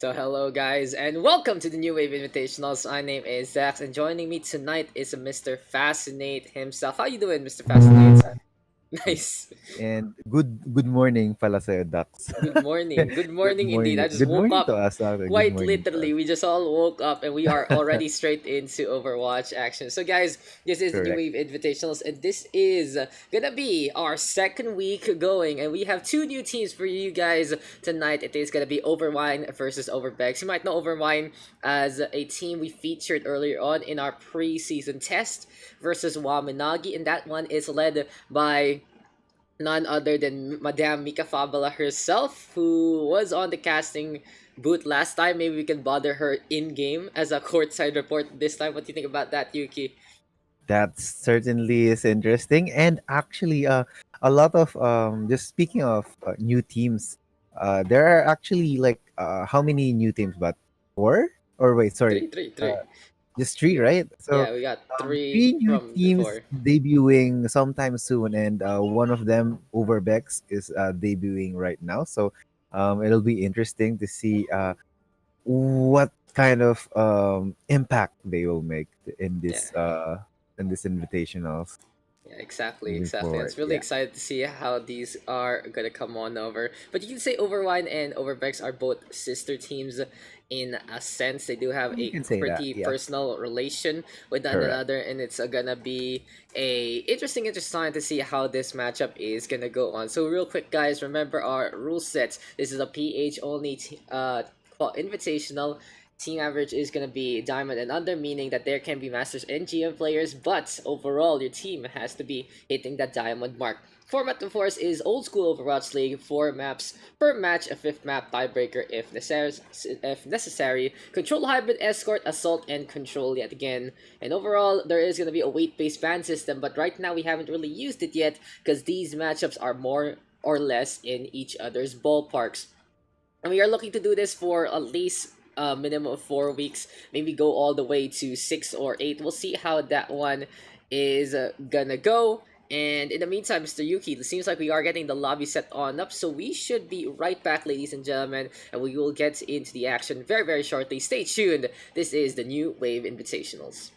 So hello guys and welcome to the New Wave Invitationals. My name is Daks and joining me tonight is Mr. Fascinate himself. How you doing, Mr. Fascinate? Nice. And good morning pala sa'yo, Daks. Good morning. Good Good morning indeed. I morning. just Good woke morning to up us. Good quite morning to literally. us. We just all woke up and we are already straight into Overwatch action. So guys, this is the New Correct. Wave Invitationals and this is gonna be our second week going and we have two new teams for you guys tonight. It is gonna be Overwine versus Overbeks. You might know Overwine as a team we featured earlier on in our preseason test versus Waminagi, and that one is led by none other than Madame Mika Fabula herself, who was on the casting booth last time. Maybe we can bother her in game as a courtside report this time. What do you think about that, Yuki? That certainly is interesting. And actually, a lot of just speaking of new teams, there are actually like how many new teams? But four? Or wait, sorry, Three, three, uh, three. just We three, got, right? So yeah, we got three three new from teams before. debuting sometime soon, and one of them, Overbeks, is debuting right now. So it'll be interesting to see what kind of impact they will make Yeah. in this invitationals Yeah, exactly, moving exactly. forward. It's really Yeah, excited to see how these are gonna come on over. But you can say Overwine and Overbex are both sister teams in a sense. They do have you a can say that. pretty Yeah, personal relation with one correct. another, and it's gonna be a interesting time to see how this matchup is gonna go on. So real quick, guys, remember our rule sets. This is a PH only invitational. Team average is going to be diamond and under, meaning that there can be masters and GM players, but overall your team has to be hitting that diamond mark. Format, of course, is old school Overwatch League, 4 maps per match, a 5th map tiebreaker if necessary. Control hybrid, escort, assault, and control yet again. And overall, there is going to be a weight-based ban system, but right now we haven't really used it yet because these matchups are more or less in each other's ballparks. And we are looking to do this for at least a minimum of 4 weeks, maybe go all the way to 6 or 8. We'll see how that one is gonna go. And in the meantime, Mr. Yuki, it seems like we are getting the lobby set on up, so we should be right back, ladies and gentlemen, and we will get into the action very, very shortly. Stay tuned. This is the New Wave Invitationals.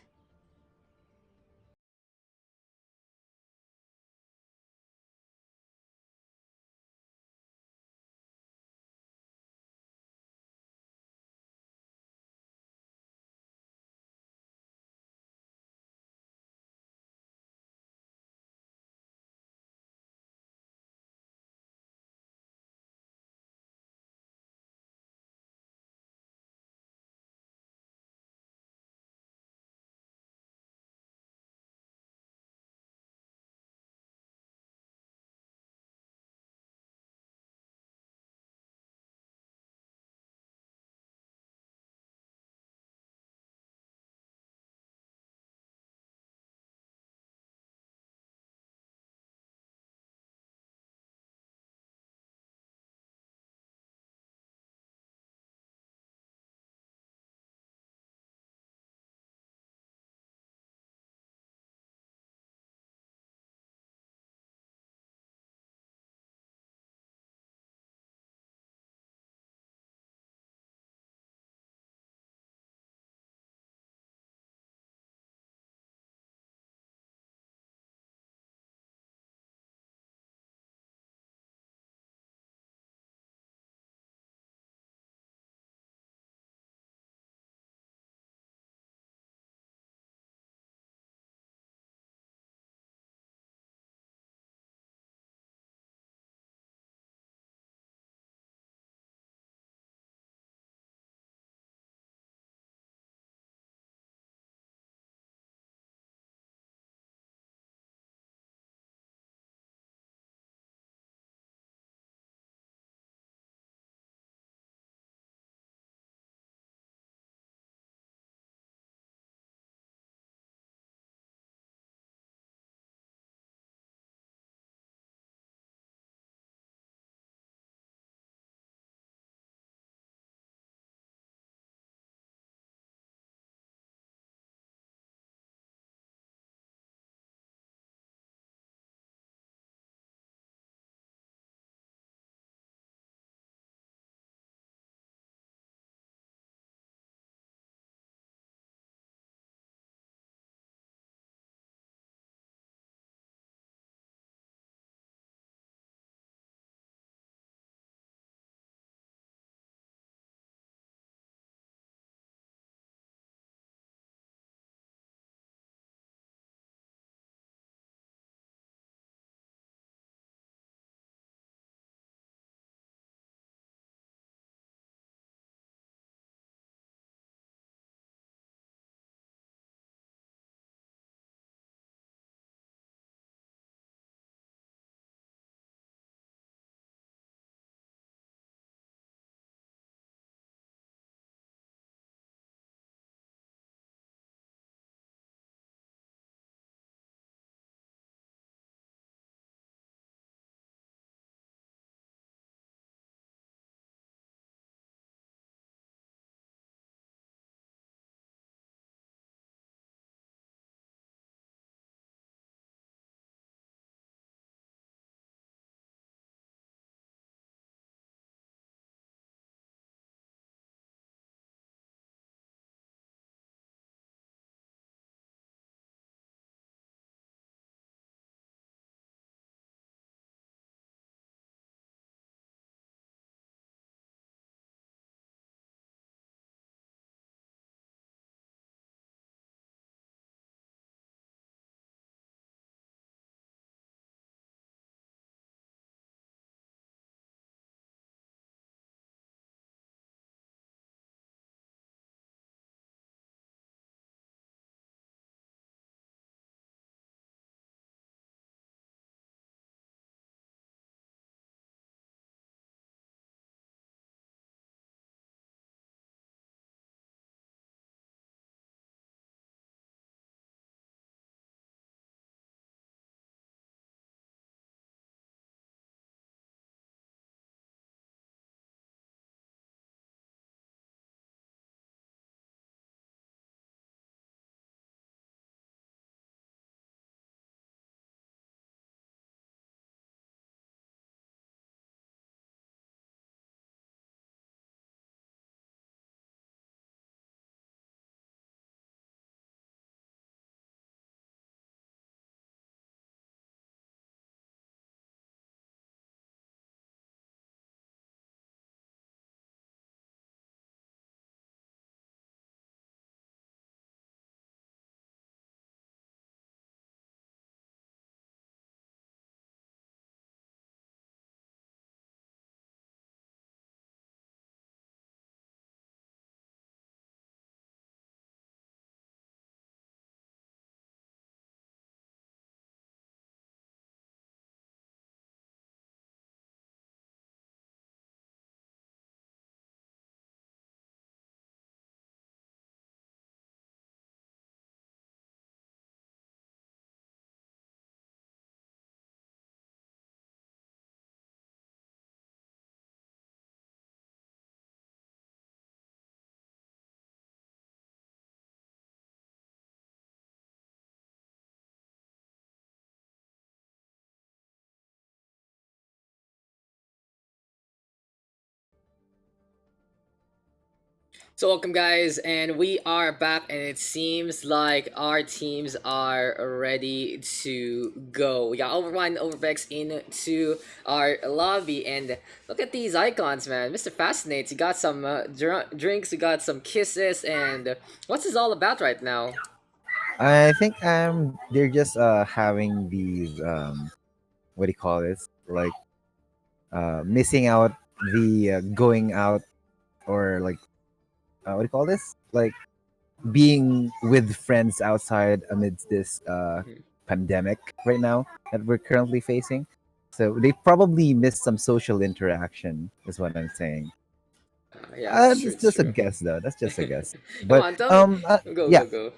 So welcome guys, and we are back, and it seems like our teams are ready to go. We got Overwine and Overbeks into our lobby, and look at these icons, man. Mr. Fascinates, you got some drinks, you got some kisses, and what's this all about right now? I think they're just having these what do you call this? Like missing out the going out, or like what do you call this? Like being with friends outside amidst this Mhm. pandemic right now that we're currently facing. So they probably missed some social interaction, is what I'm saying. Yeah, it's true, That's it's just a true. guess, though. That's just a guess. Come But on, tell me. Go, yeah, go, go.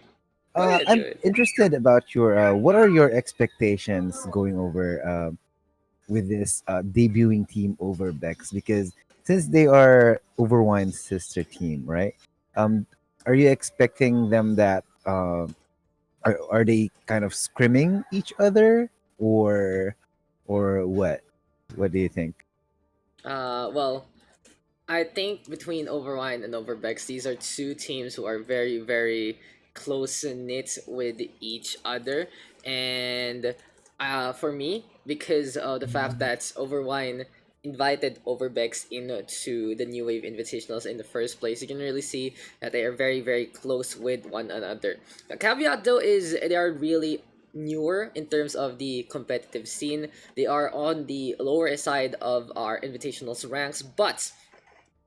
Go ahead, do I'm it. interested about your what are your expectations going over with this debuting team Overbeks, because since they are Overwine's sister team, right? Um, are you expecting them that are they kind of scrimming each other, or what? What do you think? Well, I think between Overwine and Overbex, these are two teams who are very, very close knit with each other. And for me, because of the fact that Overwine invited Overbex into the New Wave Invitationals in the first place, you can really see that they are very, very close with one another. The caveat though is they are really newer in terms of the competitive scene. They are on the lower side of our invitationals ranks, but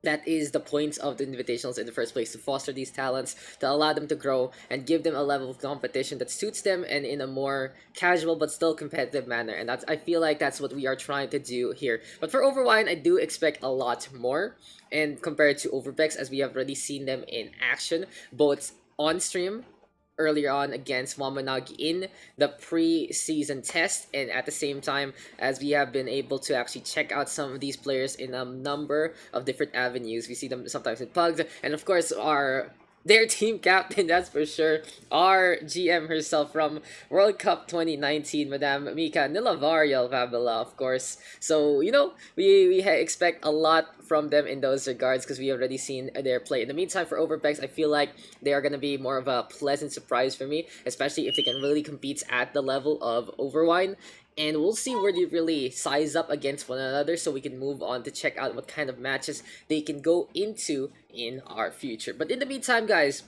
that is the point of the invitationals in the first place, to foster these talents, to allow them to grow and give them a level of competition that suits them, and in a more casual but still competitive manner. And that's, I feel like that's what we are trying to do here. But for Overwine, I do expect a lot more, and compared to Overbex, as we have already seen them in action both on stream earlier on against Wamanagi in the pre-season test, and at the same time as we have been able to actually check out some of these players in a number of different avenues. We see them sometimes in pugs, and of course our their team captain, that's for sure, our GM herself from World Cup 2019, Madame Mika Nilavariel Fabula, of course. So, we expect a lot from them in those regards, because we already seen their play. In the meantime, for Overbex, I feel like they are going to be more of a pleasant surprise for me, especially if they can really compete at the level of Overwine. And we'll see where they really size up against one another, so we can move on to check out what kind of matches they can go into in our future. But in the meantime, guys,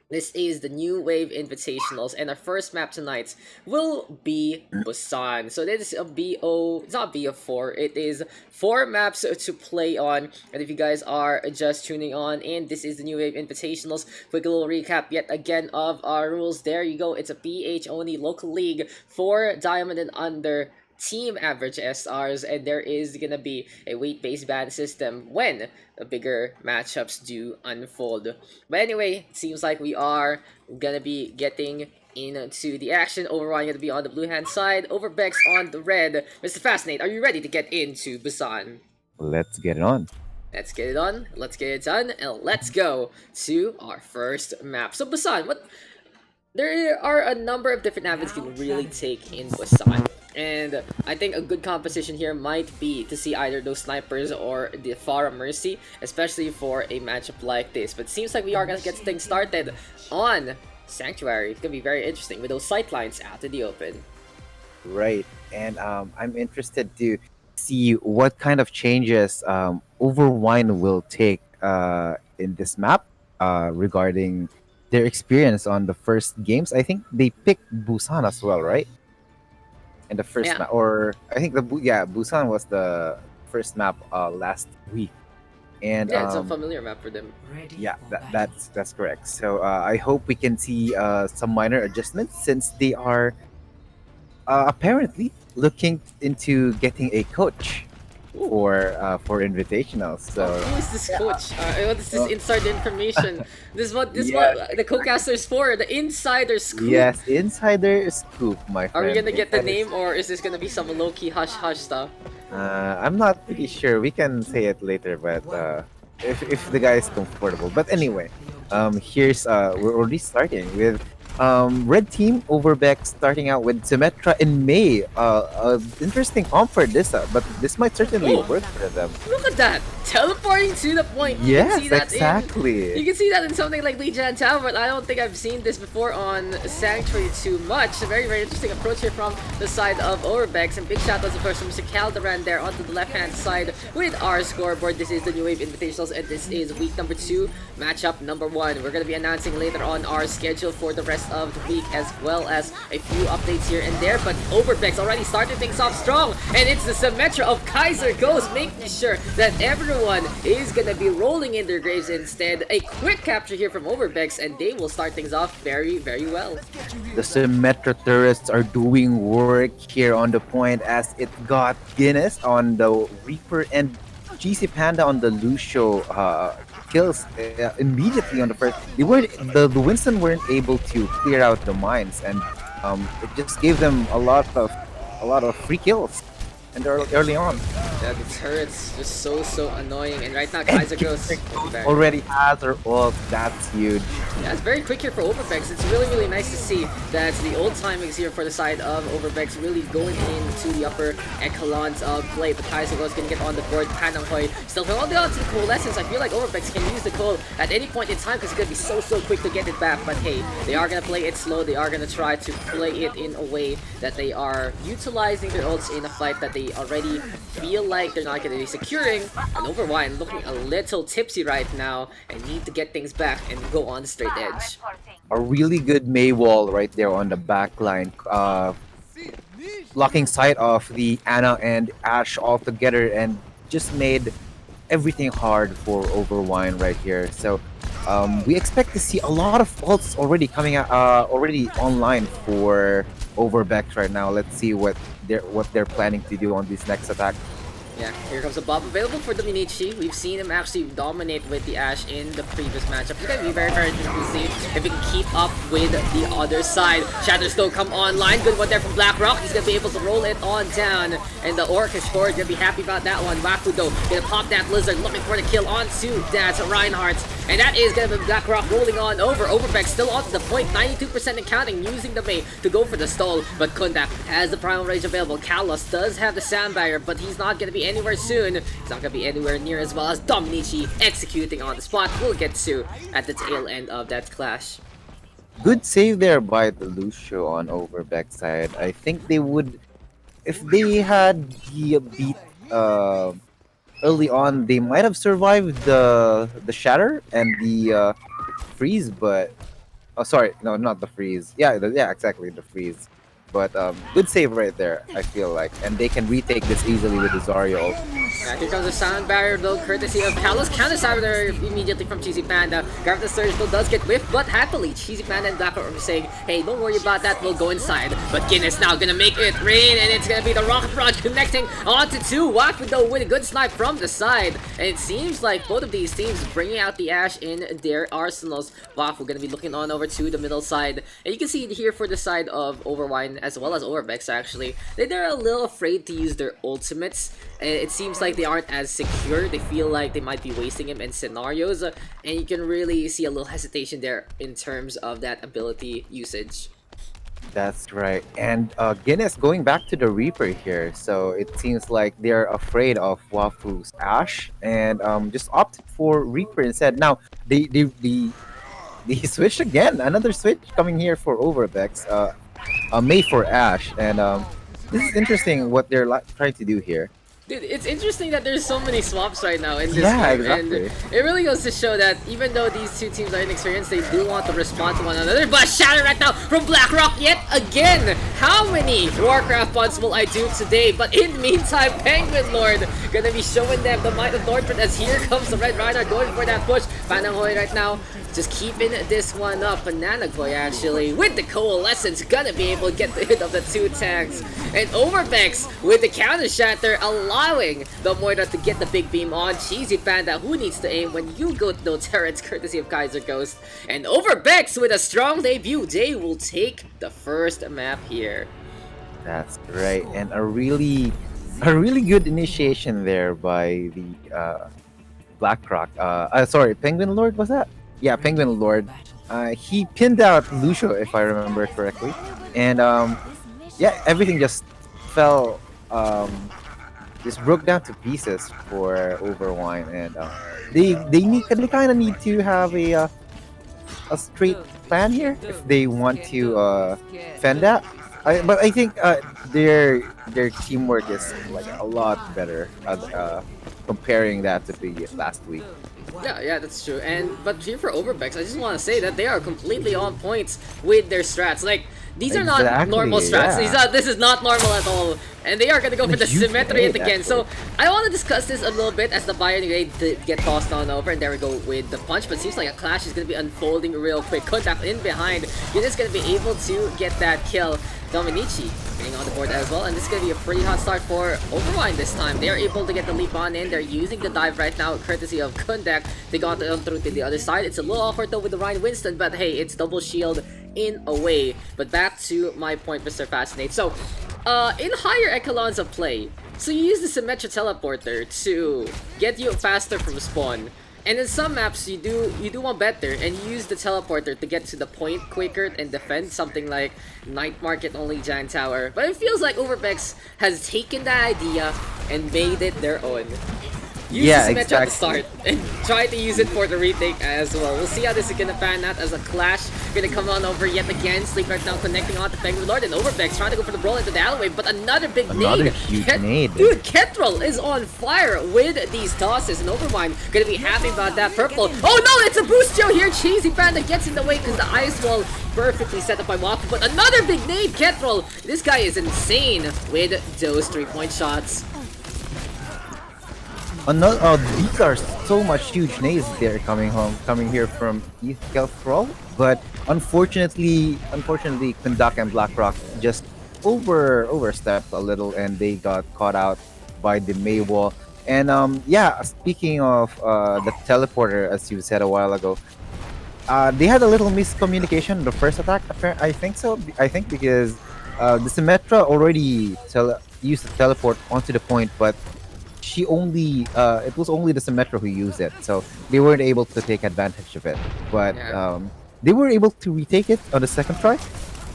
this is the New Wave Invitationals, and our first map tonight will be Busan. So this is a BO, it's not BO4, it is 4 maps to play on. And if you guys are just tuning on, and this is the New Wave Invitationals, quick little recap yet again of our rules. There you go, it's a PH only local league for Diamond and under team average SRs, and there is gonna be a weight-based ban system when the bigger matchups do unfold. But anyway, it seems like we are gonna be getting into the action. Overwine gonna be on the blue hand side, Overbex on the red. Mr. Fascinate, are you ready to get into Busan? Let's get it on. Let's get it on, let's get it done, and let's go to our first map. So Busan, what there are a number of different avenues you can really take in Busan. And I think a good composition here might be to see either those snipers or the Farah Mercy, especially for a matchup like this. But it seems like we are gonna get things started on Sanctuary. It's gonna be very interesting with those sightlines out in the open. Right. And I'm interested to see what kind of changes Overwine will take in this map regarding their experience on the first games. I think they picked Busan as well, right? In the first Yeah, map, or I think Busan was the first map last week, and yeah, it's a familiar map for them. yeah, that's correct. So I hope we can see some minor adjustments, since they are apparently looking into getting a coach Ooh. for invitationals. Oh, So who is this yeah, coach? What is this insider information? This what yes, the co-caster's for, the insider scoop. yes, insider scoop, my Are we friend. gonna get the Insider name, scoop. or is this gonna be some low-key hush-hush stuff? I'm not pretty sure. We can say it later, but if the guy is comfortable. But anyway, here's we're already starting with Red team Overbeck starting out with Symmetra in May. Interesting comp for this, but this might certainly Oh, work for them. look at that! Teleporting to the point. You can see Yes, that in exactly. something like Legion Tower, but I don't think I've seen this before on Sanctuary too much. A very, very interesting approach here from the side of Overbeks, and big shout outs of course from Mr. Calderon there onto the left hand side with our scoreboard. This is the New Wave Invitationals, and this is week number 2, matchup number 1. We're gonna be announcing later on our schedule for the rest of the week, as well as a few updates here and there. But Overbeks already started things off strong, and it's the Symmetra of Kaiser Ghost making sure that everyone is gonna be rolling in their graves instead. A quick capture here from Overbeks, and they will start things off very, very well. The Symmetra turrets are doing work here on the point as it got Guinness on the Reaper and GC Panda on the Lucio kills immediately on the first. They weren't the Winston weren't able to clear out the mines, and it just gave them a lot of free kills and early on. Yeah, the turret's just so annoying, and right now And Kaiser Ghost already has her ult. That's huge. yeah, it's very quick here for Overbeks. It's really, really nice to see that the old timings here for the side of Overbeks really going into the upper echelons of play. But Kaiser Ghost gonna get on the board. Pananghoy still holding on to the Coalescence. I feel like Overbeks can use the Coal at any point in time because it's gonna be so quick to get it back. But hey, they are gonna play it slow. They are gonna try to play it in a way that they are utilizing their ults in a fight that they already feel like they're not gonna be securing. And Overwine looking a little tipsy right now and need to get things back and go on the straight edge. A really good May wall right there on the back line, blocking sight of the Anna and Ash all together, and just made everything hard for Overwine right here. So we expect to see a lot of ults already coming out, already online for Overbeck right now. Let's see what they're planning to do on this next attack. Yeah, here comes a Bob available for Dominici. We've seen him actually dominate with the Ashe in the previous matchup. It's going to be very, very interesting to see if he can keep up with the other side. Shatterstone come online. Good one there from BlackRock. He's going to be able to roll it on down. And the Orchestra is going to be happy about that one. Waku though, going to pop that Lizard, looking for the kill onto that Reinhardt. And that is going to be BlackRock rolling on over. Overbeck still onto the point, 92% and counting, using the May to go for the stall. But Kundak has the Primal Rage available. Kalos does have the Sand Barrier, but he's not going to be anywhere soon. He's not going to be anywhere near, as well as Dominici executing on the spot. We'll get to at the tail end of that clash. Good save there by the Lucio on Overbeck's side. I think they would, if they had the beat early on, they might have survived the shatter and the freeze, but oh, sorry, no, not the freeze. Yeah, exactly, the freeze. But good save right there, I feel like, and they can retake this easily with the Zarya ult. Yeah, here comes the Sound Barrier though, courtesy of Kalos. Counter Saboteur immediately from Cheesy Panda. Gravity Surge still does get whiffed, but happily, Cheesy Panda and Blackrock are saying, hey, don't worry about that, we'll go inside. But Guinness now gonna make it rain, and it's gonna be the Rocket Barrage connecting onto 2. Waku though with a good snipe from the side. And it seems like both of these teams bringing out the Ashe in their arsenals. Waku gonna be looking on over to the middle side. And you can see it here for the side of Overwine, as well as Overbeks actually. They're a little afraid to use their ultimates. It seems like they aren't as secure. They feel like they might be wasting him in scenarios, and you can really see a little hesitation there in terms of that ability usage. That's right. And Guinness going back to the Reaper here. So it seems like they're afraid of Wafu's Ash and just opted for Reaper instead. Now, they switched again. Another switch coming here for Overbex. May for Ash. And this is interesting what they're trying to do here. Dude, it's interesting that there's so many swaps right now in this Yeah, game, exactly. and it really goes to show that even though these two teams are inexperienced, they do want to respond to one another. But Shatter right now from BlackRock yet again! How many Warcraft puns will I do today? But in the meantime, Penguin Lord gonna be showing them the might of Northford, as here comes the Red Rider going for that push. Pananghoy right now just keeping this one up. Bananagoy actually with the Coalescence gonna be able to get rid of the 2 tanks. And Overbeks with the counter shatter allowing the Moira to get the big beam on Cheesy Panda, who needs to aim when you go to those turrets courtesy of Kaiser Ghost. And Overbeks with a strong debut, they will take the first map here. That's right. And a really good initiation there by the BlackRock. Sorry, Penguin Lord was that? Yeah, Penguin Lord he pinned out Lucio, if I remember correctly, and yeah, everything just fell, just broke down to pieces for Overwine, and they kind of need to have a straight plan here if they want to fend that. But I think their teamwork is like a lot better, comparing that to the last week. Yeah, yeah, that's true. And but here for Overbeks, I just want to say that they are completely on points with their strats. Like these are not normal Exactly, strats. yeah. This is not normal at all. And they are gonna go for the Huge symmetry grenade, yet again. So actually. I want to discuss this a little bit as the Bio Grenade did get tossed on over, and there we go with the punch. But seems like a clash is gonna be unfolding real quick. Contact in behind. You're just gonna be able to get that kill. Dominici getting on the board as well, and this is going to be a pretty hot start for Overwine this time. They are able to get the leap on in. They're using the dive right now, courtesy of Kundak. They got it on through to the other side. It's a little awkward though with the Ryan Winston, but hey, it's double shield in a way. But back to my point, Mr. Fascinate. So, in higher echelons of play, so you use the Symmetra Teleporter to get you faster from spawn. And in some maps, you do one better, and you use the teleporter to get to the point quicker and defend something like Night Market only Giant Tower. But it feels like Overbeks has taken that idea and made it their own. Use Yeah, the Symmetra at the exactly. start and try to use it for the retake as well. We'll see how this is gonna pan out as a clash. Gonna come on over yet again. Sleep right now connecting on to Penguin Lord and Overbeks trying to go for the brawl into the alleyway, but another big Another nade. huge nade. Dude, Ketrel is on fire with these tosses, and Overwine gonna be happy about that purple. Oh no, it's a boost Joe here. Cheesy Panda gets in the way because the ice wall perfectly set up by Wafu, but another big nade, Ketrel. This guy is insane with those 3-point shots. Another, these are so much huge nades there coming here from East Kelthrall, but unfortunately, Kundak and BlackRock just overstepped a little, and they got caught out by the May wall. And yeah, speaking of the teleporter, as you said a while ago, they had a little miscommunication in the first attack. I think so. I think because the Symmetra already used the teleport onto the point, but she only it was only the Symmetra who used it, so they weren't able to take advantage of it. But Yeah. they were able to retake it on the second try,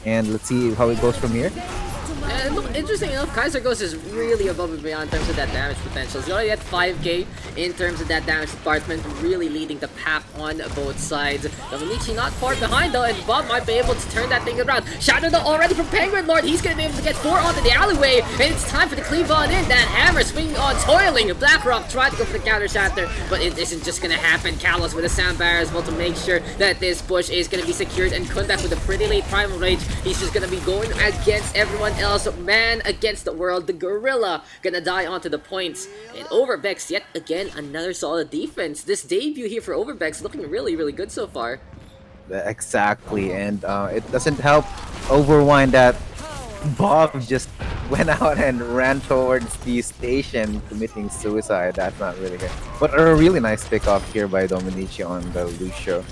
and let's see how it goes from here. And look, interesting enough, Kaiser Ghost is really above and beyond in terms of that damage potential. He's already at 5k in terms of that damage department, really leading the pack on both sides. Dominici not far behind though, and Bob might be able to turn that thing around. Shadow though already from Penguin Lord, he's gonna be able to get 4 onto the alleyway, and it's time for the cleave on in. That hammer swinging on Toiling. Blackrock tried to go for the counter shatter, but it isn't just gonna happen. Kalos with a sound barrier as well to make sure that this push is gonna be secured, and Kundak with a pretty late primal rage. He's just gonna be going against everyone else. Man against the world, the gorilla gonna die onto the points. And Overbeks yet again another solid defense. This debut here for Overbeks looking really, really good so far. Exactly, and it doesn't help Overwind that Bob just went out and ran towards the station committing suicide. That's not really good. But a really nice pick up here by Dominici on the Lucio.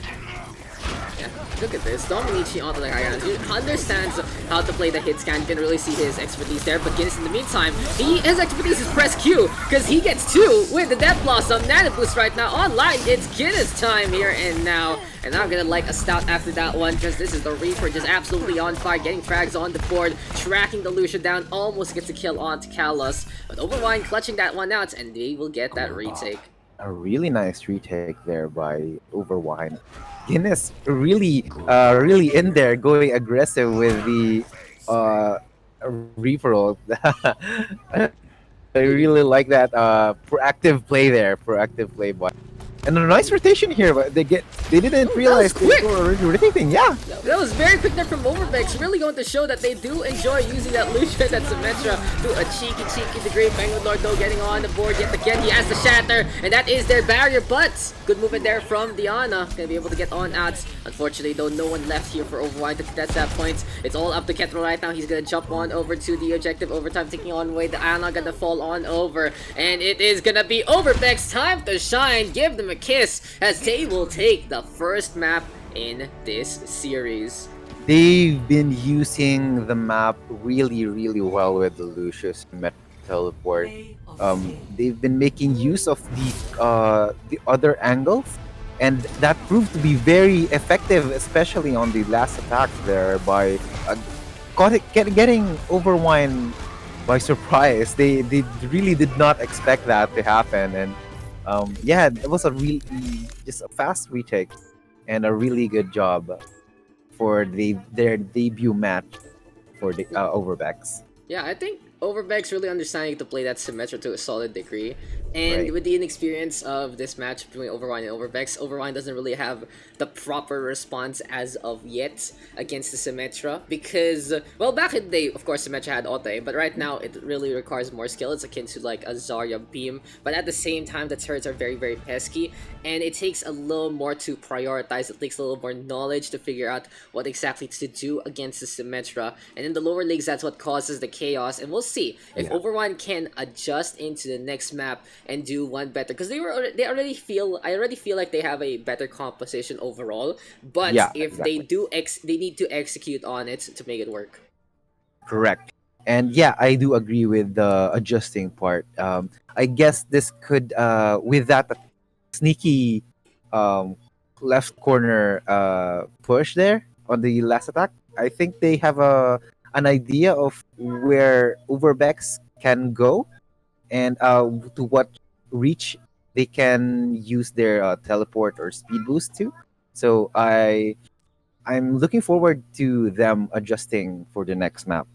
Yeah, look at this. Dominici onto the High He understands how to play the hit scan. You can really see his expertise there. But Guinness in the meantime, his expertise is press Q because he gets 2 with the Death Blossom. Nano Boost right now online. It's Guinness time here and now. And I'm gonna like a stout after that one because this is the Reaper just absolutely on fire, getting frags on the board, tracking the Lucia down, almost gets a kill onto Kalos. But Overwine clutching that one out, and they will get that retake. A really nice retake there by Overwine. Guinness really in there, going aggressive with the uh, referral. I really like that proactive play there, proactive play by. And a nice rotation here, but they didn't Oh, that was realize they quick! were already rotating. Yeah, That was very quick there from Overbeks, really going to show that they do enjoy using that Lucia, that Symmetra, to a cheeky degree. Penguin Lord though getting on the board yet again. He has the shatter, and that is their barrier, but good movement there from Diana. Gonna be able to get on out. Unfortunately though, no one left here for Overwine to contest that point. It's all up to Ketro right now. He's gonna jump on over to the objective overtime, taking on way. Diana gonna fall on over, and it is gonna be Overbeks' time to shine. Give them a kiss as they will take the first map in this series. they've been using the map really well with the Lucius Met teleport. They've been making use of the other angles, and that proved to be very effective, especially on the last attack there by getting Overwine by surprise. They really did not expect that to happen, and yeah, it was a really just a fast retake and a really good job for their debut match for the Overbeks. Yeah, I think Overbeks really understanding to play that Symmetra to a solid degree. And Right. with the inexperience of this match between Overwine and Overbeks, Overwine doesn't really have the proper response as of yet against the Symmetra. Because, well, back in the day, of course, Symmetra had Ote, but right now it really requires more skill. It's akin to like a Zarya beam. But at the same time, the turrets are very, very pesky. And it takes a little more to prioritize. It takes a little more knowledge to figure out what exactly to do against the Symmetra. And in the lower leagues, that's what causes the chaos. And we'll see if Yeah. Overwine can adjust into the next map and do one better, because they already feel I already feel like they have a better composition overall. But Yeah, if they exactly. do they need to execute on it to make it work. Correct. And yeah, I do agree with the adjusting part. I guess this could, with that sneaky um, left corner push there on the last attack, I think they have an idea of where Overbeks can go and to what reach they can use their teleport or speed boost to. So I'm looking forward to them adjusting for the next map.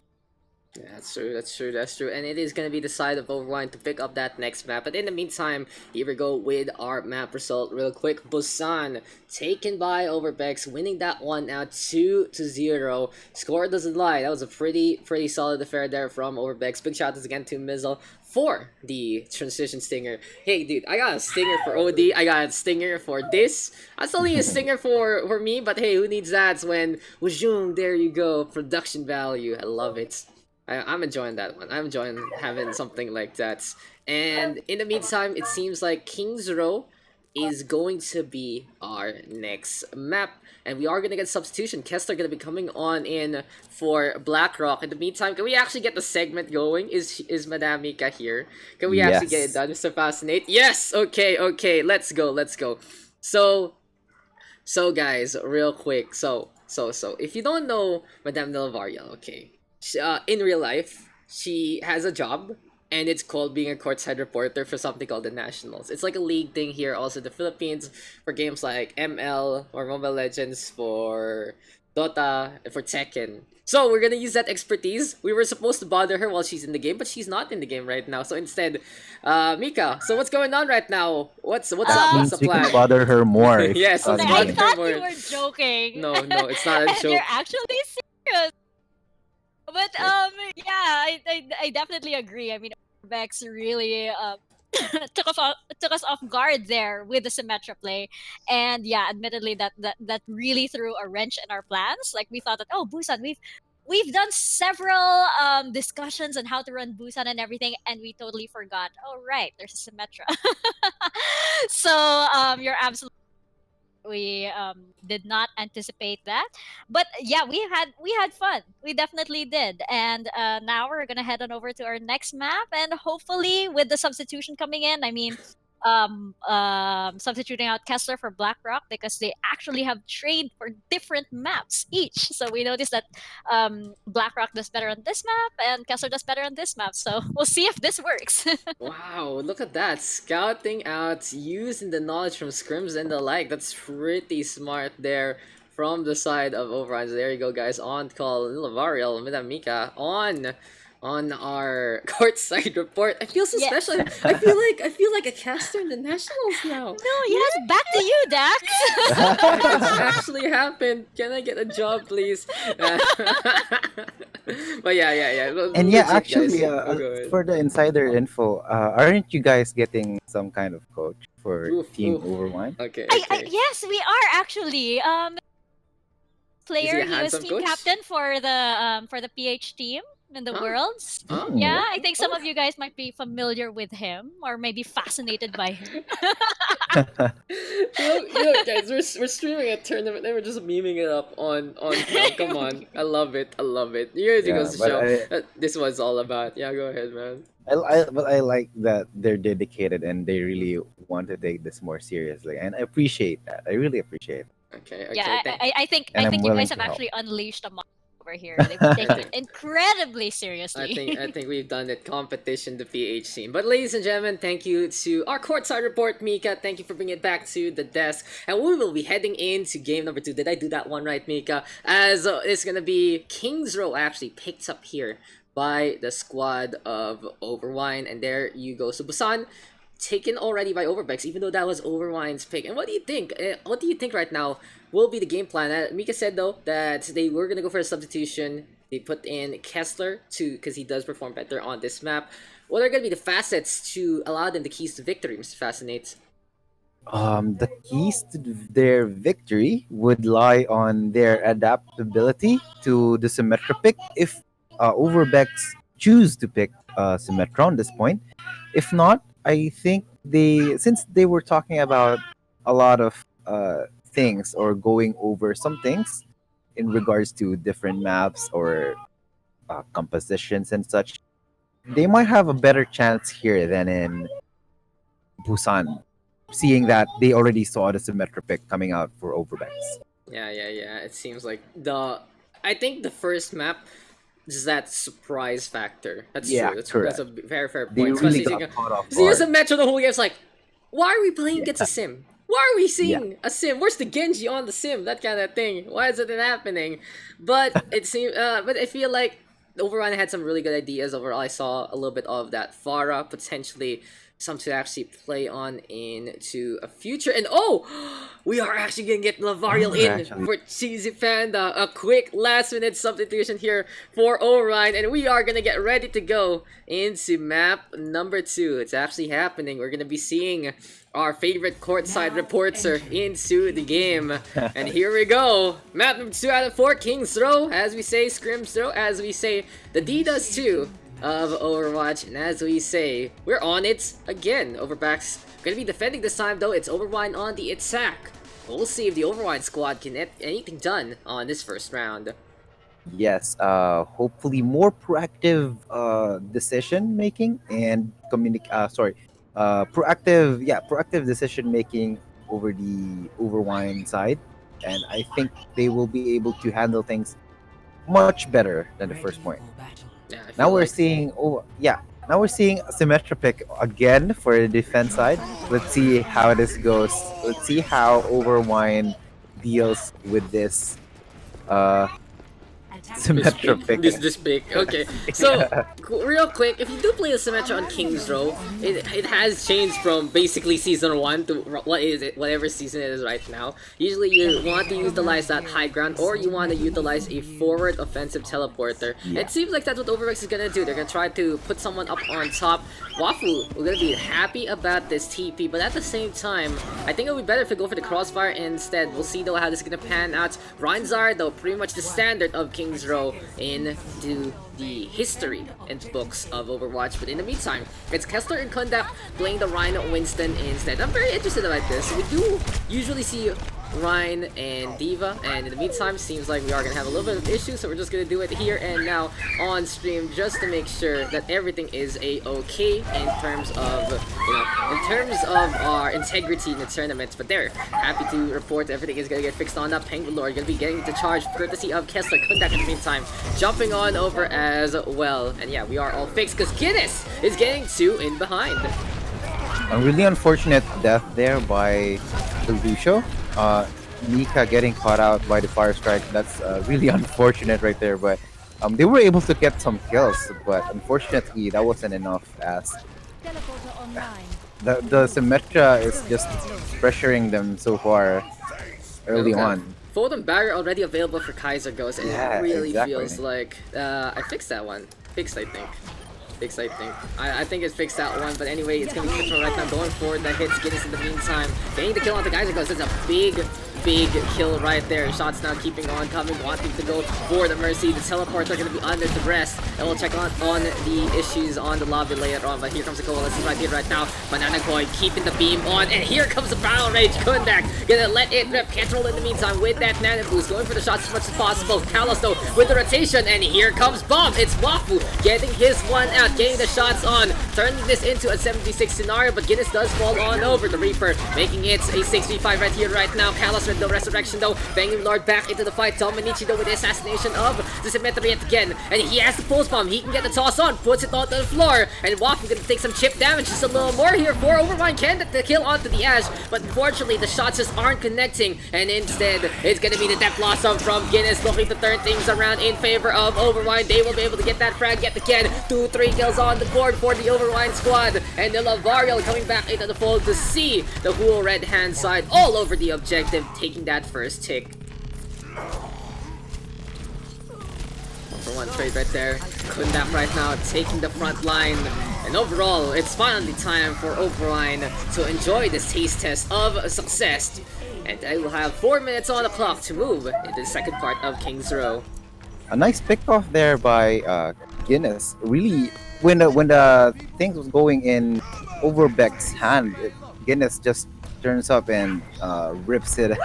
Yeah, that's true, that's true, that's true. And it is going to be the side of Overwine to pick up that next map. But in the meantime, here we go with our map result real quick. Busan taken by Overbeks, winning that one now 2-0. Score doesn't lie. That was a pretty solid affair there from Overbeks. Big shout outs again to Mizzle for the transition stinger. Hey dude, I got a stinger for OD. I got a stinger for this. That's only a stinger for me, but hey, who needs that when Wujung, there you go. Production value. I love it. I'm enjoying that one. I'm enjoying having something like that. And in the meantime, it seems like King's Row is going to be our next map. And we are going to get substitution. Kessler going to be coming on in for BlackRock. In the meantime, can we actually get the segment going? Is Madame Mika here? Can we actually get it Yes. done, Mr. Fascinate? Yes! Okay, okay. Let's go, let's go. So, so guys, real quick. So, if you don't know Madame Delavaria, okay, in real life, she has a job, and it's called being a courtside reporter for something called the Nationals. It's like a league thing here, also in the Philippines, for games like ML or Mobile Legends, for Dota, and for Tekken. So we're gonna use that expertise. We were supposed to bother her while she's in the game, but she's not in the game right now. So instead, Mika. So what's going on right now? What's That up? What's Um, the means we can plan? bother her more if Yes, she's let's not in the I bother game. her thought you more. were joking. No, no, it's not a And you're joke. actually serious. But yeah, I definitely agree. I mean, Vex really took us off guard there with the Symmetra play, and yeah, admittedly that really threw a wrench in our plans. Like we thought that, oh, Busan, we've done several discussions on how to run Busan and everything, and we totally forgot. Oh right, there's a Symmetra. So you're absolutely, we did not anticipate that, but yeah, we had fun. We definitely did. And now we're gonna head on over to our next map, and hopefully with the substitution coming in, I mean, substituting out Kessler for BlackRock, because they actually have trade for different maps each. So we noticed that BlackRock does better on this map and Kessler does better on this map, so we'll see if this works. Wow, look at that. Scouting out, using the knowledge from scrims and the like. That's pretty smart there from the side of Override. So there you go, guys. On call, Lavariel, Madame Mika, on our courtside report. I feel so Yes. special. I feel like a caster in the Nationals now. No, yes, back to you, It's Dax. actually happened. Can I get a job, please? But yeah. And yeah, Legit, guys. actually, Oh, go ahead. for the insider info, aren't you guys getting some kind of coach for Oof, Team oof. Overwine? Okay, I okay. yes, we are actually. Is he Player, a he was handsome team coach? captain for the PH team in the Huh? Worlds. Huh? Yeah, Mm. I think some of you guys might be familiar with him or maybe fascinated by him. Guys, we're streaming a tournament and we're just memeing it up on cam. Come on, I love it. I love it. Here it Yeah, goes to but show this was all about. Yeah, go ahead, man. But I like that they're dedicated and they really want to take this more seriously, and I appreciate that. I really appreciate it, Okay, Yeah, okay. and I I'm think you willing guys have to help. actually unleashed a monster over here. They've been I taking it think incredibly I seriously. think I think we've done it competition the PH scene. But ladies and gentlemen, thank you to our courtside report, Mika. Thank you for bringing it back to the desk, and we will be heading into game number 2. Did I do that one right, Mika? As it's gonna be King's Row actually picked up here by the squad of Overwine, and there you go. So Busan taken already by Overbeks, even though that was Overwine's pick. And what do you think? What do you think right now will be the game plan? Mika said though that they were gonna go for a substitution. They put in Kessler too because he does perform better on this map. What are gonna be the facets to allow them the keys to victory, Mr. Fascinate? The keys to their victory would lie on their adaptability to the Symmetra pick. If Overbeks choose to pick Symmetra on this point, if not, I think since they were talking about a lot of things or going over some things in regards to different maps or compositions and such, they might have a better chance here than in Busan, seeing that they already saw the Symmetra pick coming out for Overbeks. Yeah. It seems like I think the first map is that surprise factor. That's Yeah, true. That's correct. a very fair They point. really Especially seeing, got caught off see, here's a guard. Metro the whole game's like, why are we playing against a Yeah, sim? Why are we yeah. seeing a sim? Where's the Genji on the sim? That kind of thing. Why is it happening? But it seems. But I feel like Overrun had some really good ideas. Overall, I saw a little bit of that Farah potentially some to actually play on into a future. And oh, we are actually gonna get Lavariel Oh, in actually, for Cheesy Panda. A quick last minute substitution here for Orion, and we are gonna get ready to go into map number 2. It's actually happening. We're gonna be seeing our favorite courtside reporter into the game. And here we go. Map number 2 out of 4, King's Row, as we say, Scrim's Row, as we say, the D does too of Overwatch, and as we say, we're on it again. Overbeks gonna be defending this time though. It's Overwine on the attack. We'll see if the Overwine squad can get anything done on this first round. yes. Hopefully, more proactive decision making and Sorry, proactive. Yeah, proactive decision making over the Overwine side, and I think they will be able to handle things much better than the first point. Yeah, I Now feel we're like seeing, oh yeah, now we're seeing a Symmetra pick again for the defense side. Let's see how this goes. Let's see how Overwine deals with this uh this Symmetra big, pick. this big. Okay, so real quick, if you do play a Symmetra on King's Row, it has changed from basically season 1 to what is it, whatever season it is right now. Usually, you want to utilize that high ground, or you want to utilize a forward offensive teleporter. Yeah. It seems like that's what Overbeks is gonna do. They're gonna try to put someone up on top. Wafu, we're gonna be happy about this TP, but at the same time, I think it would be better if we go for the crossfire instead. We'll see though how this is gonna pan out. Reinzar, though, pretty much the standard of King's Row into the history and books of Overwatch. But in the meantime, it's Kessler and Kundak playing the Rhino Winston instead. I'm very interested about this. We do usually see Ryan and Diva, and in the meantime, seems like we are gonna have a little bit of issues, so we're just gonna do it here and now on stream just to make sure that everything is a-okay in terms of, in terms of our integrity in the tournament. But there, happy to report everything is gonna get fixed on up. Penguin Lord gonna be getting the charge courtesy of Kessler. Kundak in the meantime, jumping on over as well. And yeah, we are all fixed because Guinness is getting 2 in behind. A really unfortunate death there by the Lucio. Mika getting caught out by the fire strike. That's really unfortunate right there. But they were able to get some kills, but unfortunately that wasn't enough as the Symmetra is just pressuring them so far early Okay. on. Photon barrier already available for Kaiser Ghost, and Yeah, it really exactly. feels like I fixed that one. Fixed, I think. Fixed, I think. I think it's fixed that one, but anyway, it's gonna be Kitchen right now going forward. That hits Guinness in the meantime. Getting the kill on the Kaiser Ghost. That's a big big kill right there. Shots now keeping on coming, wanting to go for the Mercy. The teleports are going to be under the rest, and we'll check on the issues on the lobby later on. But here comes the Coalescence right here, right now. Banana Koi keeping the beam on, and here comes the Battle Rage. Kundak gonna let it rip. Can't roll in the meantime with that Nano Boost, going for the shots as much as possible. Kalos though with the rotation, and here comes Bomb. It's Wafu getting his one out, getting the shots on, turning this into a 76 scenario, but Guinness does fall on over the Reaper, making it a 6v5 right here, right now. Kalos with the resurrection though, Penguin Lord back into the fight. Dominici though with the assassination of the Symmetry yet again, and he has the pulse bomb. He can get the toss on, puts it onto the floor, and Wafu gonna take some chip damage. Just a little more here for Overwine. Can get the kill onto the Ash, but unfortunately the shots just aren't connecting, and instead it's gonna be the Death Blossom from Guinness looking to turn things around in favor of Overwine. They will be able to get that frag yet again. 2-3 kills on the board for the Overwine squad, and the Lavariel coming back into the fold to see the whole red hand side all over the objective, taking that first tick. For one trade right there. Kundak right now taking the front line. And overall, it's finally time for Overwine to enjoy this taste test of success. And they will have 4 minutes on the clock to move into the second part of King's Row. A nice pick off there by Guinness. Really, when the thing was going in Overbeks' hand, Guinness just turns up and rips it,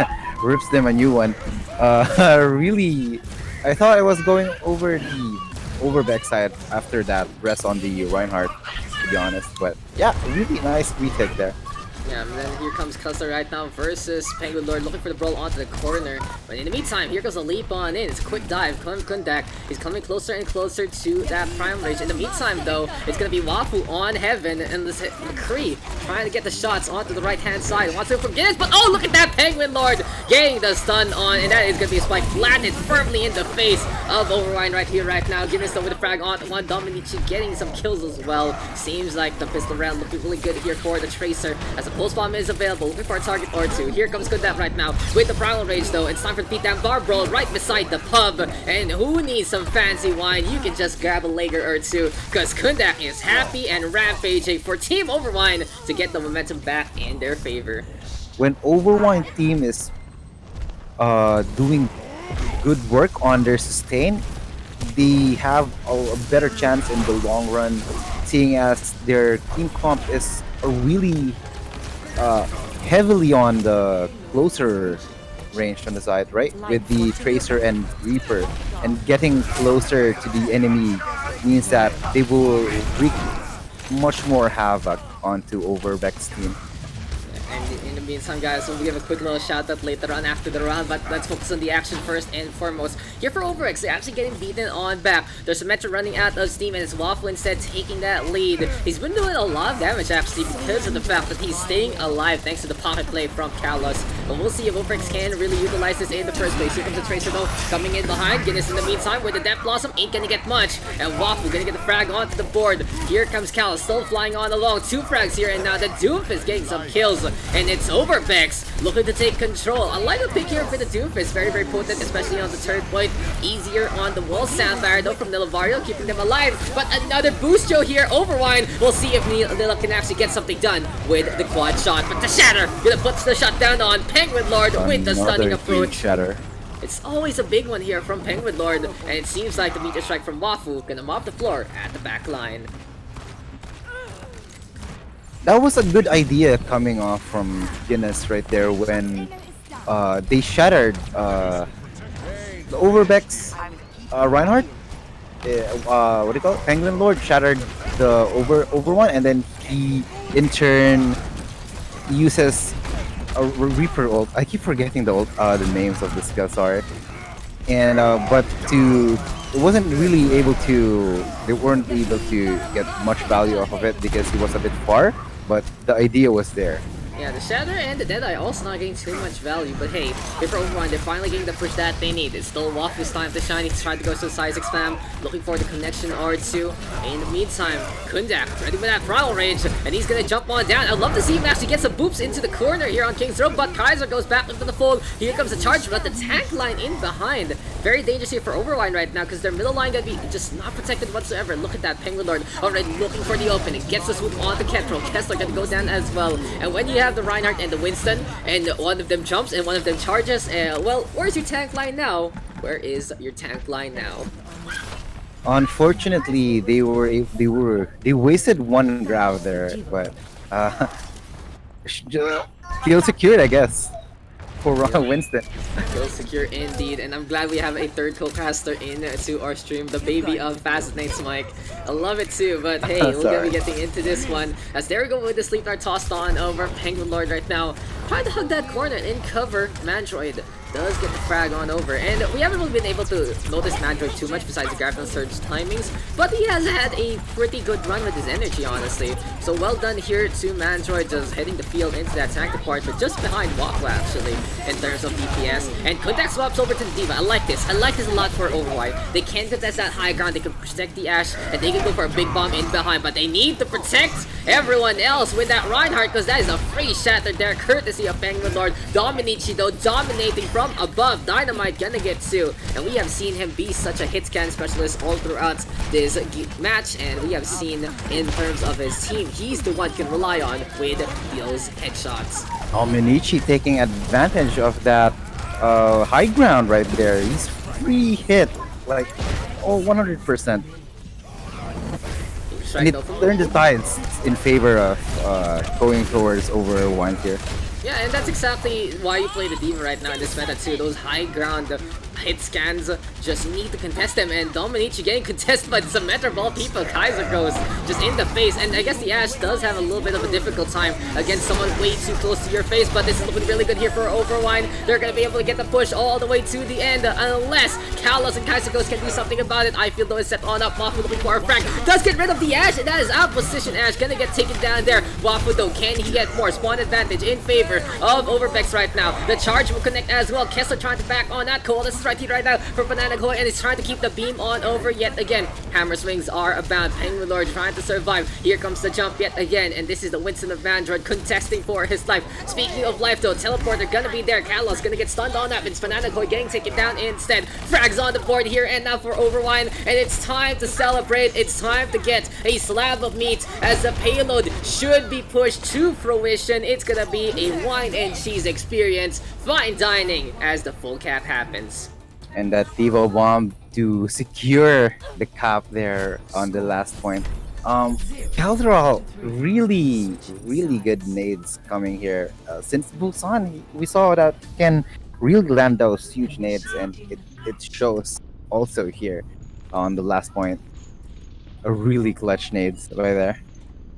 rips them a new one. Really, I thought I was going over the Overbeks side after that rest on the Reinhardt, to be honest. But yeah, really nice retake there. Yeah, and then here comes Custer right now versus Penguin Lord, looking for the brawl onto the corner. But in the meantime, here goes a leap on in. It's a quick dive. Kundak, he's coming closer and closer to that Prime Rage. In the meantime, though, it's going to be Wafu on Heaven, and this McCree trying to get the shots onto the right-hand side. Wants to from Guinness, but oh, look at that Penguin Lord getting the stun on, and that is going to be a spike planted firmly in the face of Overwine right here, right now. Guinness, though, with the frag onto one. Dominici getting some kills as well. Seems like the pistol round looking really good here for the Tracer, as a pulse bomb is available, looking for a target or two. Here comes Kundak right now with the Primal Rage though. It's time for the beatdown bar brawl right beside the pub. And who needs some fancy wine? You can just grab a lager or two, because Kundak is happy and rampaging for Team Overwine to get the momentum back in their favor. When Overwine team is doing good work on their sustain, they have a better chance in the long run, seeing as their team comp is really heavily on the closer range on the side, right? With the Tracer and Reaper, and getting closer to the enemy means that they will wreak much more havoc onto Overbeks' team. And in the meantime, guys, we'll give a quick little shout out later on after the round, but let's focus on the action first and foremost. Here for Overbeks, they're actually getting beaten on back. There's a Metro running out of steam, and it's Waffle instead taking that lead. He's been doing a lot of damage actually because of the fact that he's staying alive thanks to the pocket play from Kalos. But we'll see if Overbeks can really utilize this in the first place. Here comes the Tracer though, coming in behind. Guinness in the meantime with the Death Blossom ain't gonna get much, and Waffle gonna get the frag onto the board. Here comes Kalos, still flying on along. 2 frags here, and now the Doomf is getting some kills, and it's Overbeks looking to take control. I like the pick here for the Doomfist, very, very potent, especially on the turret point. Easier on the wall. Soundbarrier though from Nilavario, keeping them alive. But another boost show here. Overwine. We'll see if Nila can actually get something done with the quad shot. But the Shatter gonna put the shot down on Penguin Lord with the stunning approach. Shatter. It's always a big one here from Penguin Lord, and it seems like the meteor strike from Wafu gonna mop the floor at the back line. That was a good idea coming off from Guinness right there when they shattered the Overbeks Reinhardt. What do you call it? Penguin Lord shattered the Overone, and then he in turn uses a Reaper ult. I keep forgetting the names of the skill, sorry. And but it wasn't really able to. They weren't able to get much value off of it because he was a bit far. But the idea was there. Yeah, the Shatter and the Deadeye also not getting too much value, but hey, here for Overwine, they're finally getting the push that they need. It's still Wafu's time to shine. He's trying to go to the size spam, looking for the connection R2. In the meantime, Kundak ready with that Primal Rage, and he's gonna jump on down. I'd love to see him actually get some boops into the corner here on King's Row, but Kaiser goes back into the fold. Here comes the charge, but the tank line in behind. Very dangerous here for Overwine right now, because their middle line gonna be just not protected whatsoever. Look at that Penguin Lord already looking for the opening. Gets the swoop onto Ketrel. Kessler gonna go down as well. And when you have the Reinhardt and the Winston, and one of them jumps and one of them charges. Well, where's your tank line now? Where is your tank line now? Unfortunately, they wasted one grab there, but feel secured, I guess, for Winston. Feel secure indeed, and I'm glad we have a third co-caster into our stream, the baby of Fascinate's mic. I love it too, but hey, we're gonna be getting into this one. As there we go with the sleep dart tossed on over Penguin Lord right now. Trying to hug that corner and cover Mandroid. Does get the frag on over, and we haven't really been able to notice Mandroid too much besides the grab and surge timings, but he has had a pretty good run with his energy, honestly. So well done here to Mandroid, just heading the field into that tank department, just behind Wakwa actually, in terms of DPS. And Kundak swaps over to the Diva. I like this a lot for Overwine. They can contest that high ground, they can protect the Ashe, and they can go for a big bomb in behind, but they need to protect everyone else with that Reinhardt, because that is a free shatter there, courtesy of Penguin Lord. Dominici though, dominating from above. Dynamite gonna get two, and we have seen him be such a hit scan specialist all throughout this match, and we have seen in terms of his team, he's the one can rely on with those headshots. Dominici taking advantage of that high ground right there. He's free hit, like 100%. And it turned the tides in favor of going towards Overwine here. Yeah, and that's exactly why you play the Diva right now in this meta too. Those high ground hit scans just need to contest them, and Dominici getting contested by some Metro Ball people. Kaiser goes just in the face, and I guess the Ashe does have a little bit of a difficult time against someone way too close to your face, but this is looking really good here for Overwine. They're gonna be able to get the push all the way to the end, unless Kalos and Kaiser Ghost can do something about it. I feel though is set on up. Wafu looking for a frag, does get rid of the Ashe, and that is out position. Ashe gonna get taken down there. Wafu though, can he get more spawn advantage in favor of Overbeks right now? The charge will connect as well. Kessler trying to back on that. Coalesce is right here right now for Banana Koi, and he's trying to keep the beam on over yet again. Hammer swings are abound. Penguin Lord trying to survive. Here comes the jump yet again, and this is the Winston of Mandroid contesting for his life. Speaking of life though, Teleporter gonna be there. Kalos gonna get stunned on that. It's Banana Koi getting taken down instead. Frags on the board here and now for Overwine, and it's time to celebrate. It's time to get a slab of meat as the payload should be pushed to fruition. It's gonna be a wine and cheese experience. Fine dining as the full cap happens. And that Devo bomb to secure the cap there on the last point. Calderal, really good nades coming here. Since Busan, we saw that can really land those huge nades, and it shows also here on the last point. A really clutch nades right there.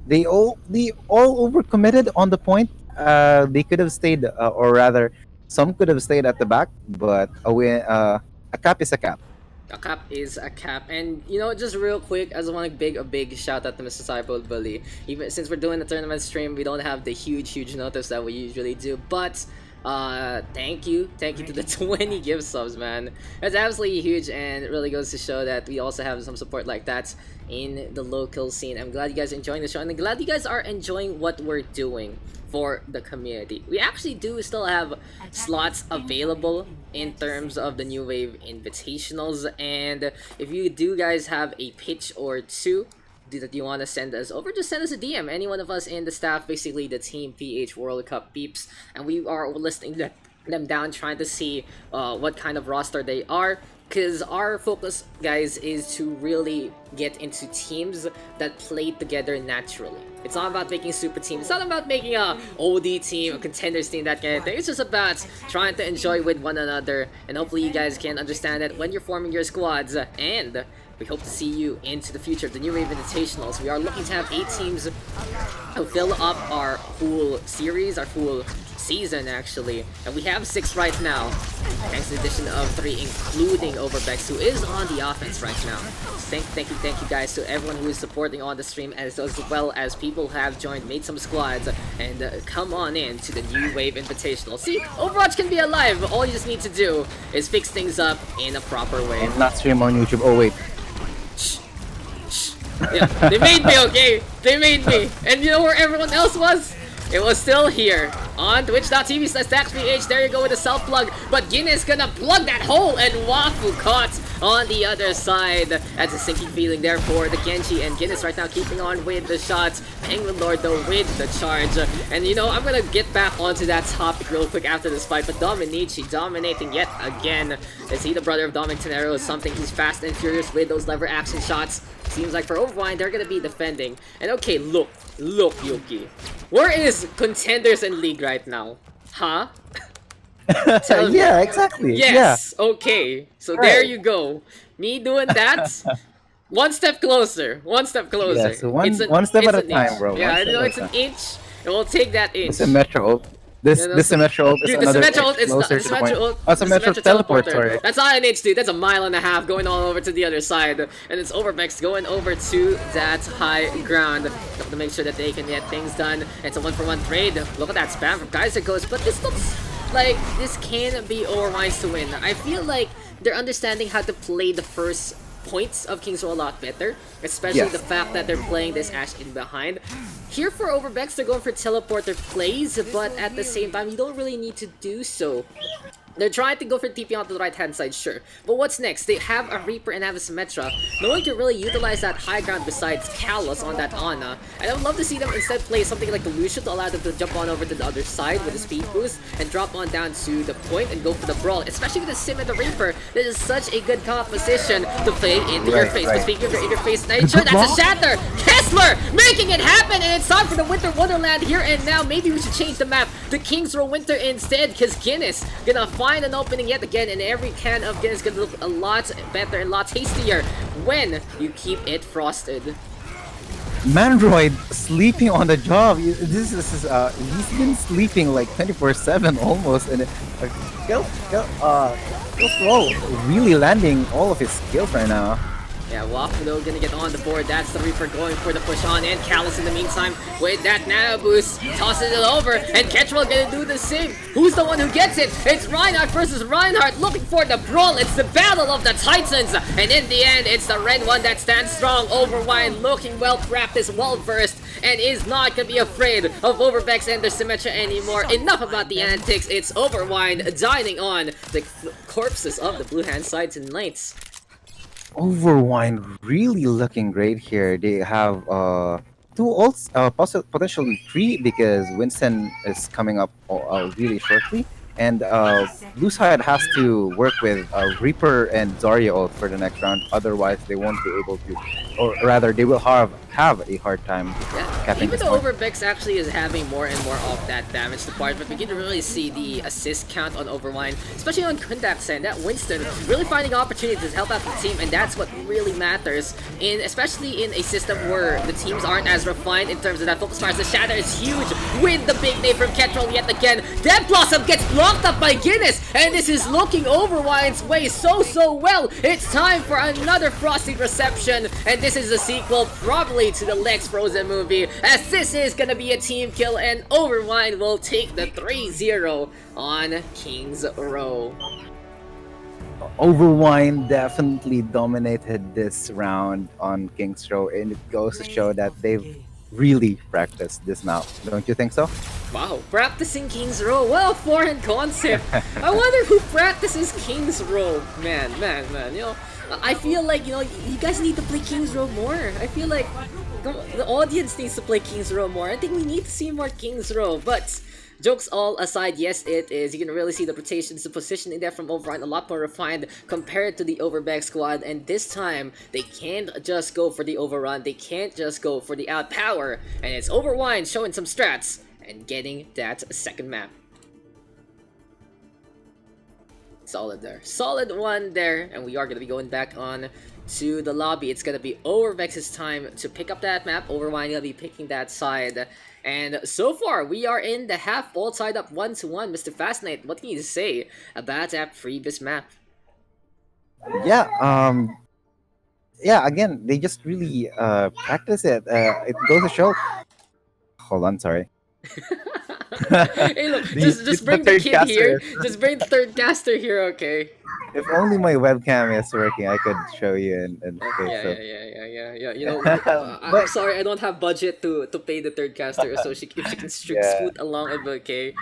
They all overcommitted on the point. They could have stayed, or rather, some could have stayed at the back, but a cap is a cap. A cap is a cap, and you know, just real quick, I just want to give a big shout out to Mr. Cyborg Bully. Even since we're doing the tournament stream, we don't have the huge notice that we usually do, but thank you to the 20 gift subs, man. That's absolutely huge, and it really goes to show that we also have some support like that in the local scene. I'm glad you guys are enjoying the show, and I'm glad you guys are enjoying what we're doing for the community. We actually do still have slots available in terms of the New Wave Invitationals, and if you do guys have a pitch or two that you want to send us over, just send us a DM. Any one of us in the staff, basically the Team PH World Cup peeps, and we are listing them down, trying to see what kind of roster they are, because our focus, guys, is to really get into teams that play together naturally. It's not about making super teams. It's not about making a OD team, a contenders team, that kind of thing. It's just about trying to enjoy with one another, and hopefully you guys can understand that when you're forming your squads, and we hope to see you into the future of the New Wave Invitationals. We are looking to have 8 teams to fill up our full series, our full season actually, and we have 6 right now, thanks to the addition of 3, including Overbeks, who is on the offense right now. Thank you guys to everyone who is supporting on the stream, as well as people who have joined, made some squads, and come on in to the New Wave Invitational. See, Overwatch can be alive. All you just need to do is fix things up in a proper way. And not stream on YouTube. Oh wait. Yeah, they made me, okay? They made me. And you know where everyone else was? It was still here on twitch.tv/DaksPH. There you go with the self-plug. But Guinness gonna plug that hole, and Wafu caught on the other side. That's a sinking feeling there for the Genji and Guinness right now keeping on with the shots. Penguin Lord though with the charge. And you know, I'm gonna get back onto that topic real quick after this fight, but Dominici dominating yet again. Is he the brother of Dominic Tenero? Is something he's fast and furious with those lever action shots. Seems like for Overwine, they're gonna be defending. And okay, look, Yuki. Where is contenders in league right now? Huh? Tell me. Yeah, exactly. Yes, okay. So there Right. you go. Me doing that. One step closer. One step closer. Yeah, so one It's an, one step it's at a an time, inch. bro. Yeah, One I step know at a it's an time. inch, and we'll take that inch. It's a Metro ult. This Yeah, no, this Symmetra ult is dude, the another Symmetra ult, inch it's not closer the to the Symmetra point. ult. Oh, it's a The Metro Symmetra teleport, teleporter. sorry. That's not an inch, dude. That's a mile and a half going all over to the other side. And it's Overbeks going over to that high ground. Got to make sure that they can get things done. It's a 1-for-1 trade. Look at that spam from Geyser Ghost. But this looks like this can be Overwine's to win. I feel like they're understanding how to play the first points of King's Row a lot better, especially Yes. the fact that they're playing this Ash in behind. Here for Overbeks, they're going for teleporter plays, but at the same time, you don't really need to do so. They're trying to go for TP onto the right-hand side, sure. But what's next? They have a Reaper and have a Symmetra. No one can really utilize that high ground besides Kalos on that Ana. And I would love to see them instead play something like the Lucio to allow them to jump on over to the other side with a speed boost and drop on down to the point and go for the brawl. Especially with the Sim and the Reaper. This is such a good composition to play into your Right, face. right. But speaking of your interface nature, that's a shatter! Kessler making it happen, and it's time for the Winter Wonderland here and now. Maybe we should change the map to King's Row Winter instead, because Guinness gonna find an opening yet again, and every can of Guinness gonna look a lot better and a lot tastier when you keep it frosted. Mandroid sleeping on the job. This is he's been sleeping like 24/7 almost, and Go really landing all of his skills right now. Yeah, Wafudo gonna get on the board. That's the Reaper going for the push on, and Callus in the meantime with that nano boost tosses it over, and Ketchwell gonna do the same. Who's the one who gets it? It's Reinhardt versus Reinhardt looking for the brawl. It's the battle of the Titans, and in the end, it's the red one that stands strong. Overwine looking well practiced, well versed, and is not gonna be afraid of Overbeks and their Symmetra anymore. Enough about the antics. It's Overwine dining on the corpses of the blue hand side tonight. Overwine really looking great here. They have two ults, potentially three, because Winston is coming up really shortly, and Blue Side has to work with Reaper and Zarya ult for the next round. Otherwise, they won't be able to, or rather, they will have a hard time capping Even this though one. Overbeks actually is having more and more of that damage department, we can really see the assist count on Overwine, especially on Kundak's end. That Winston really finding opportunities to help out the team, and that's what really matters, especially in a system where the teams aren't as refined in terms of that focus fires. The shatter is huge with the big name from Ketrol yet again. Dead Blossom gets blocked up by Guinness, and this is looking Overwine's way so well. It's time for another Frosty reception, and this is a sequel probably to the Lex Frozen movie, as this is gonna be a team kill, and Overwine will take the 3-0 on King's Row. Overwine definitely dominated this round on King's Row, and it goes to show that they've really practiced this now. Don't you think so? Wow, practicing King's Row. Well, foreign concept. I wonder who practices King's Row. Man. You know, I feel like, you know, you guys need to play King's Row more. I feel like the audience needs to play King's Row more. I think we need to see more King's Row. But jokes all aside, yes, it is. You can really see the rotations, the positioning there from Overwine, a lot more refined compared to the Overbeks squad. And this time, they can't just go for the overrun. They can't just go for the outpower. And it's Overwine showing some strats and getting that second map. Solid there. Solid one there. And we are going to be going back on to the lobby. It's going to be Overbeks' time to pick up that map. Overwine going to be picking that side. And so far, we are in the half, all tied up 1-1. Mr. Fascinate, what can you say about that previous map? Yeah, again, they just really practice it. It goes to show. Hold on, sorry. Hey, look, The just bring the third kid here. caster. Just bring the third caster here, okay? If only my webcam is working, I could show you and okay. Yeah, So, yeah, yeah, yeah, yeah, yeah. You know, I'm but sorry, I don't have budget to pay the third caster, so if she can yeah, scoot along, it'd be okay.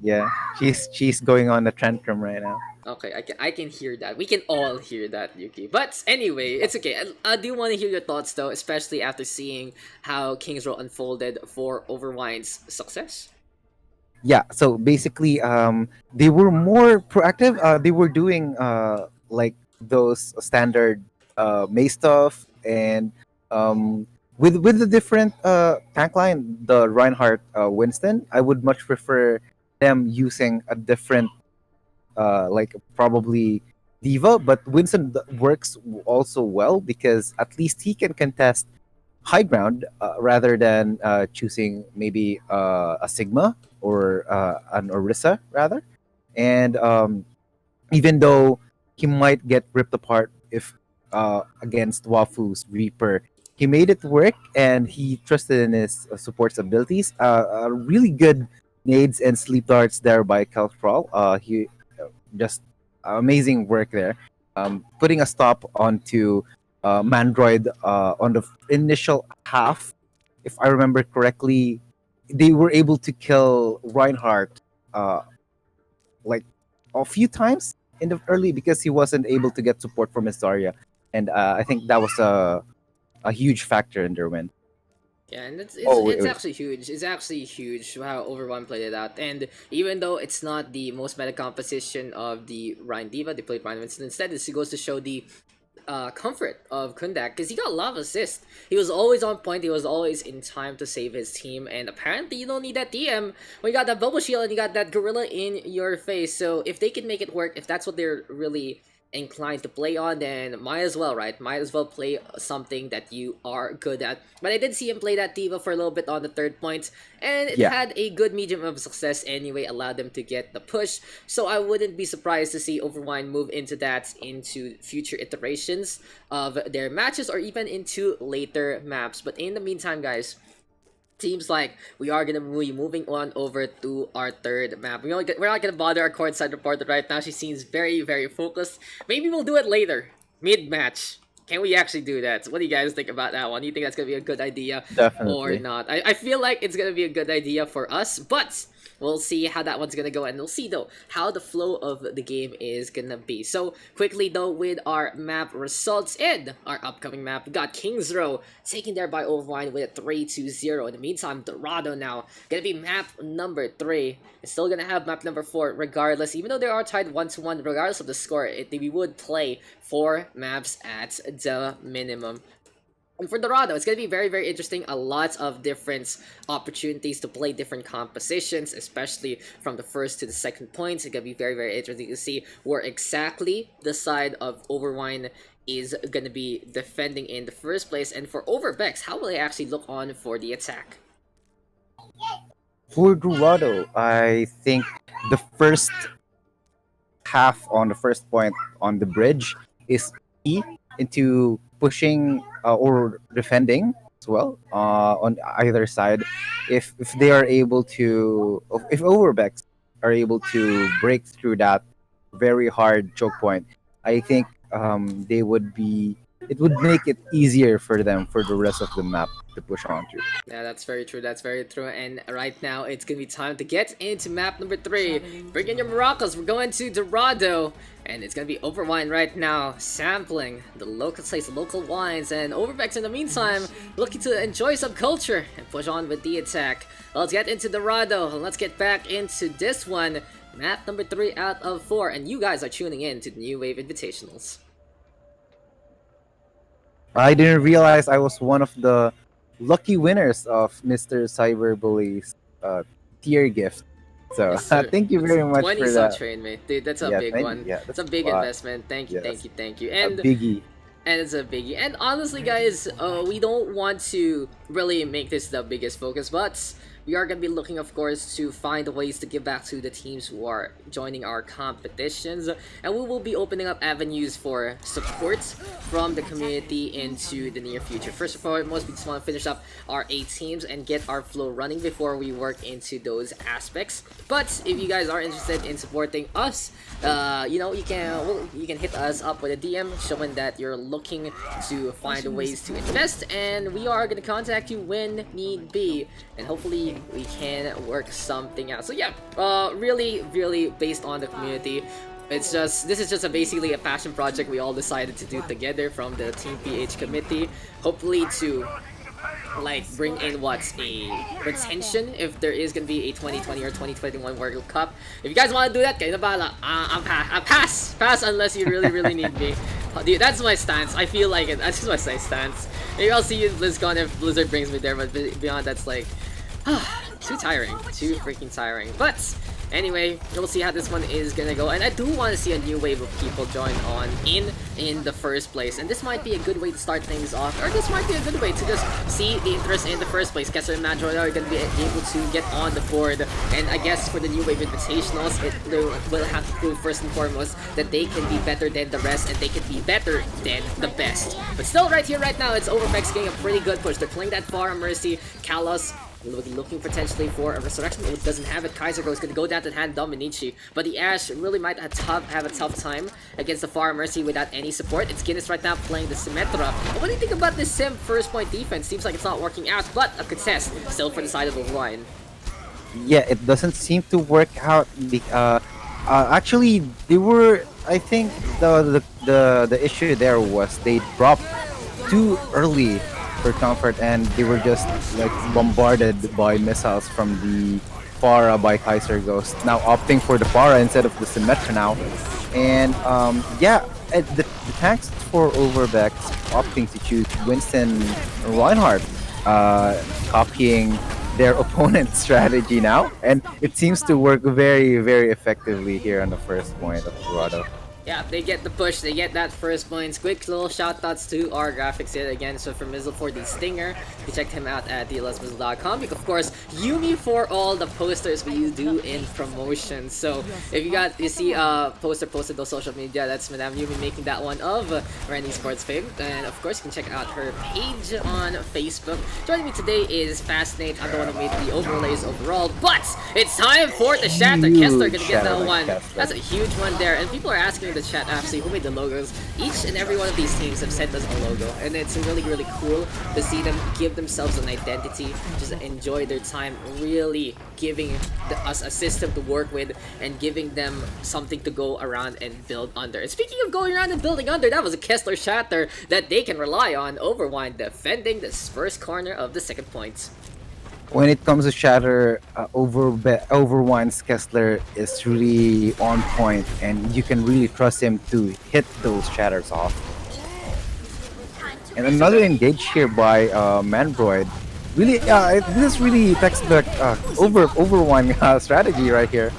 yeah, she's going on a tantrum right now. Okay, I can hear that. We can all hear that, Yuki. But anyway, it's okay. I do want to hear your thoughts though, especially after seeing how Kings Row unfolded for Overwine's success. Yeah, so basically they were more proactive. They were doing like those standard May stuff, and with the different tank line, the Reinhardt Winston, I would much prefer them using a different like probably Diva, but Winston works also well because at least he can contest high ground rather than choosing maybe a Sigma or an Orisa rather. And even though he might get ripped apart if against Wafu's Reaper, he made it work and he trusted in his support's abilities. Really good nades and sleep darts there by Calcrawl. He just amazing work there. Putting a stop onto Mandroid on the initial half, if I remember correctly, they were able to kill Reinhardt uh, like a few times in the early because he wasn't able to get support from his Zarya, and I think that was a huge factor in their win. Yeah, and Oh wait, it's wait. actually huge. It's actually huge how Overwhelm played it out. And even though it's not the most meta composition of the Ryan Diva, they played Ryan Winston instead. This goes to show the comfort of Kundak because he got a lot of assists. He was always on point. He was always in time to save his team. And apparently, you don't need that DM when you got that bubble shield and you got that gorilla in your face. So if they can make it work, if that's what they're really inclined to play on, then might as well, right? Might as well play something that you are good at. But I did see him play that Diva for a little bit on the third point, and it Yeah, had a good medium of success anyway, allowed them to get the push. So I wouldn't be surprised to see Overwine move into that into future iterations of their matches or even into later maps. But in the meantime, guys, seems like we are gonna be moving on over to our third map. We're not gonna bother our courtside reporter right now. She seems very, very focused. Maybe we'll do it later, mid-match. Can we actually do that? What do you guys think about that one? Do you think that's gonna be a good idea or definitely. not? I feel like it's gonna be a good idea for us, but we'll see how that one's gonna go, and we'll see though how the flow of the game is gonna be. So quickly though, with our map results in our upcoming map, we got Kings Row taken there by Overwine with a 3-0. In the meantime, Dorado now gonna be map number 3. It's still gonna have map number 4 regardless, even though they are tied 1-1. Regardless of the score, we would play 4 maps at the minimum. And for Dorado, it's going to be very, very interesting. A lot of different opportunities to play different compositions, especially from the first to the second points. It's going to be very, very interesting to see where exactly the side of Overwine is going to be defending in the first place. And for Overbeks, how will they actually look on for the attack? For Dorado, I think the first half on the first point on the bridge is key into pushing or defending as well on either side. If they are able to, if Overbeks are able to break through that very hard choke point, I think they would be. It would make it easier for them for the rest of the map to push on through. Yeah, that's very true. That's very true. And right now, it's gonna be time to get into map number 3. Bring in your maracas. We're going to Dorado, and it's gonna be Overwine right now, sampling the local place, local wines, and Overbex in the meantime, looking to enjoy some culture and push on with the attack. Let's get into Dorado. Let's get back into this one. Map number 3 out of 4, and you guys are tuning in to the New Wave Invitationals. I didn't realize I was one of the lucky winners of Mr. Cyberbully's tier gift. So Yes, sir. thank you That's very much 20 for that. subtrain, mate. Dude, that's a Yeah, big one. yeah, It's that's a big a lot. investment. Thank you, thank Yes, you, thank you. a biggie. And it's a biggie. And honestly, guys, we don't want to really make this the biggest focus, but we are going to be looking, of course, to find ways to give back to the teams who are joining our competitions, and we will be opening up avenues for support from the community into the near future. First and foremost, we just want to finish up our 8 teams and get our flow running before we work into those aspects. But if you guys are interested in supporting us, you can hit us up with a DM showing that you're looking to find ways to invest, and we are gonna contact you when need be, and hopefully we can work something out. So yeah, really based on the community. This is just basically a passion project we all decided to do together from the Team PH committee. Hopefully to like bring in what's a retention if there is gonna be a 2020 or 2021 World Cup. If you guys want to do that, kayo na bahala. I'll pass unless you really need me. Dude, that's my stance. I feel like it. That's just my stance. Maybe I'll see you BlizzCon if Blizzard brings me there, but beyond that's like too tiring, too freaking tiring. But anyway, we'll see how this one is gonna go, and I do want to see a new wave of people join on in the first place, and this might be a good way to start things off, or this might be a good way to just see the interest in the first place. Kessler and Mandroid are gonna be able to get on the board, and I guess for the new wave invitationals, they will have to prove first and foremost that they can be better than the rest, and they can be better than the best. But still, right here, right now, it's Overbeks getting a pretty good push. They're playing that Far Mercy, Kalos looking potentially for a resurrection. It doesn't have it. Kaiser is going to go down to hand Dominici, but the Ash really might have a tough time against the Far Mercy without any support. It's Guinness right now playing the Symmetra. What do you think about this Sim first point defense? Seems like it's not working out, but a contest still for the side of Overwine. Yeah, it doesn't seem to work out. Actually, they were. I think the issue there was they dropped too early for comfort, and they were just like bombarded by missiles from the Pharah by Kaiser Ghost. Now opting for the Pharah instead of the Symmetra now, and the tanks for Overbeks opting to choose Winston Reinhardt, copying their opponent's strategy now, and it seems to work very effectively here on the first point of Dorado. Yeah, they get the push, they get that first points. Quick little shoutouts to our graphics yet again. So for Mizzle for the Stinger, you check him out at dlsmizzle.com. Of course, Yumi for all the posters we do in promotion. So if you see poster posted on social media, that's Madame Yumi making that one of Rennie Sports fame. And of course, you can check out her page on Facebook. Joining me today is Fascinate. I'm the one who made the overlays overall, but it's time for the Shatter. Kessler gonna get that one. That's a huge one there, and people are asking the chat actually who made the logos. Each and every one of these teams have sent us a logo, and it's really cool to see them give themselves an identity, just enjoy their time, really giving us a system to work with and giving them something to go around and build under. And speaking of going around and building under, that was a Kessler Shatter that they can rely on. Overwine defending this first corner of the second point. When it comes to Shatter, Overwine's Kessler is really on point, and you can really trust him to hit those shatters off. And another engage here by Mandroid. Really, this is really textbook Overwine strategy right here.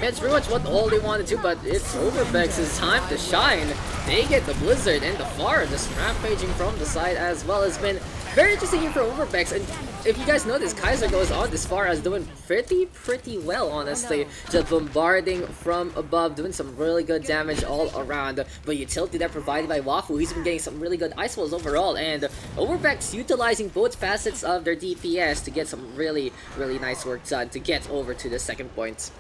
It's pretty much what all they want to do, but it's Overbeks' time to shine. They get the Blizzard and the Far just rampaging from the side as well. It's been very interesting here for Overbeks, and if you guys notice, Kaiser goes on this far as doing pretty well, honestly. Just bombarding from above, doing some really good damage all around. But utility there provided by Wafu, he's been getting some really good ice walls overall, and Overbeks utilizing both facets of their DPS to get some really nice work done to get over to the second point.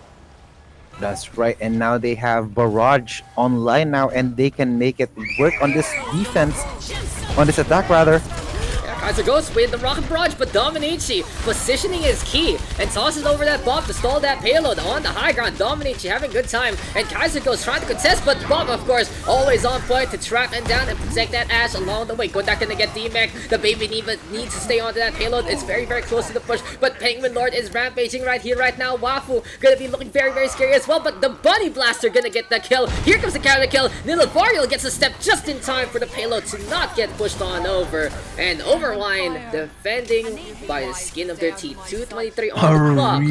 That's right, and now they have Barrage online now, and they can make it work on this defense, on this attack rather. Kaiser goes with the rocket barrage, but Dominici positioning is key and tosses over that bomb to stall that payload on the high ground. Dominici having a good time, and Kaiser goes trying to contest, but Bob, of course, always on point to trap and down and protect that Ash along the way. Kodak gonna get D-Mech. The baby needs to stay onto that payload. It's very close to the push, but Penguin Lord is rampaging right here, right now. Wafu gonna be looking very scary as well, but the Bunny Blaster gonna get the kill. Here comes the counter kill. Nilivariel gets a step just in time for the payload to not get pushed on over, and Overwine defending by the skin of their teeth. 2:23 on the clock.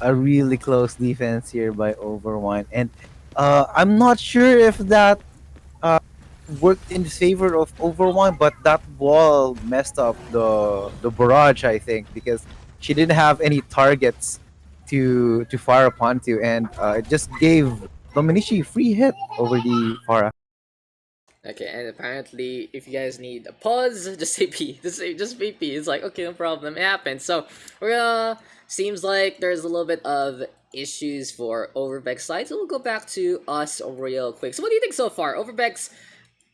A really close defense here by Overwine, and I'm not sure if that worked in favor of Overwine, but that wall messed up the barrage, I think, because she didn't have any targets to fire upon to, and it just gave Dominici free hit over the Farah. Okay, and apparently, if you guys need a pause, just say P. Just say P. It's like, okay, no problem. It happens. So we're gonna. Seems like there's a little bit of issues for Overbeks side. So we'll go back to us real quick. So what do you think so far? Overbeks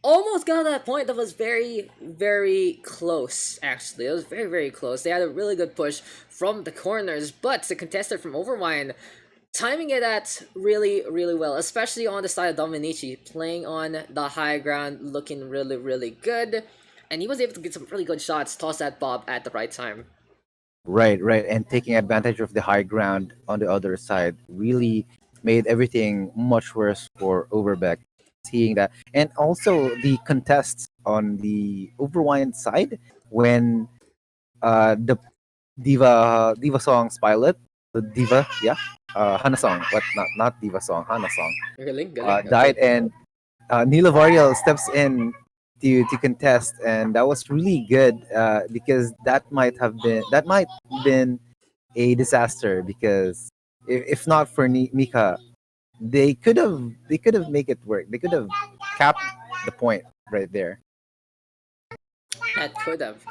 almost got that point that was very, very close, actually. It was very, very close. They had a really good push from the corners, but the contestant from Overwine timing it at really, really well, especially on the side of Dominici, playing on the high ground, looking really, really good. And he was able to get some really good shots, toss that bob at the right time. Right, right, and taking advantage of the high ground on the other side really made everything much worse for Overbeck. Seeing that, and also the contests on the Overwind side when the diva song's pilot, the diva, yeah, Hana song, but not diva song, Hana song, Galing, galing. died, Okay. and Nila Varial steps in to contest, and that was really good because that might been a disaster because if not for Mika, they could have make it work. They could have capped the point right there. That could have,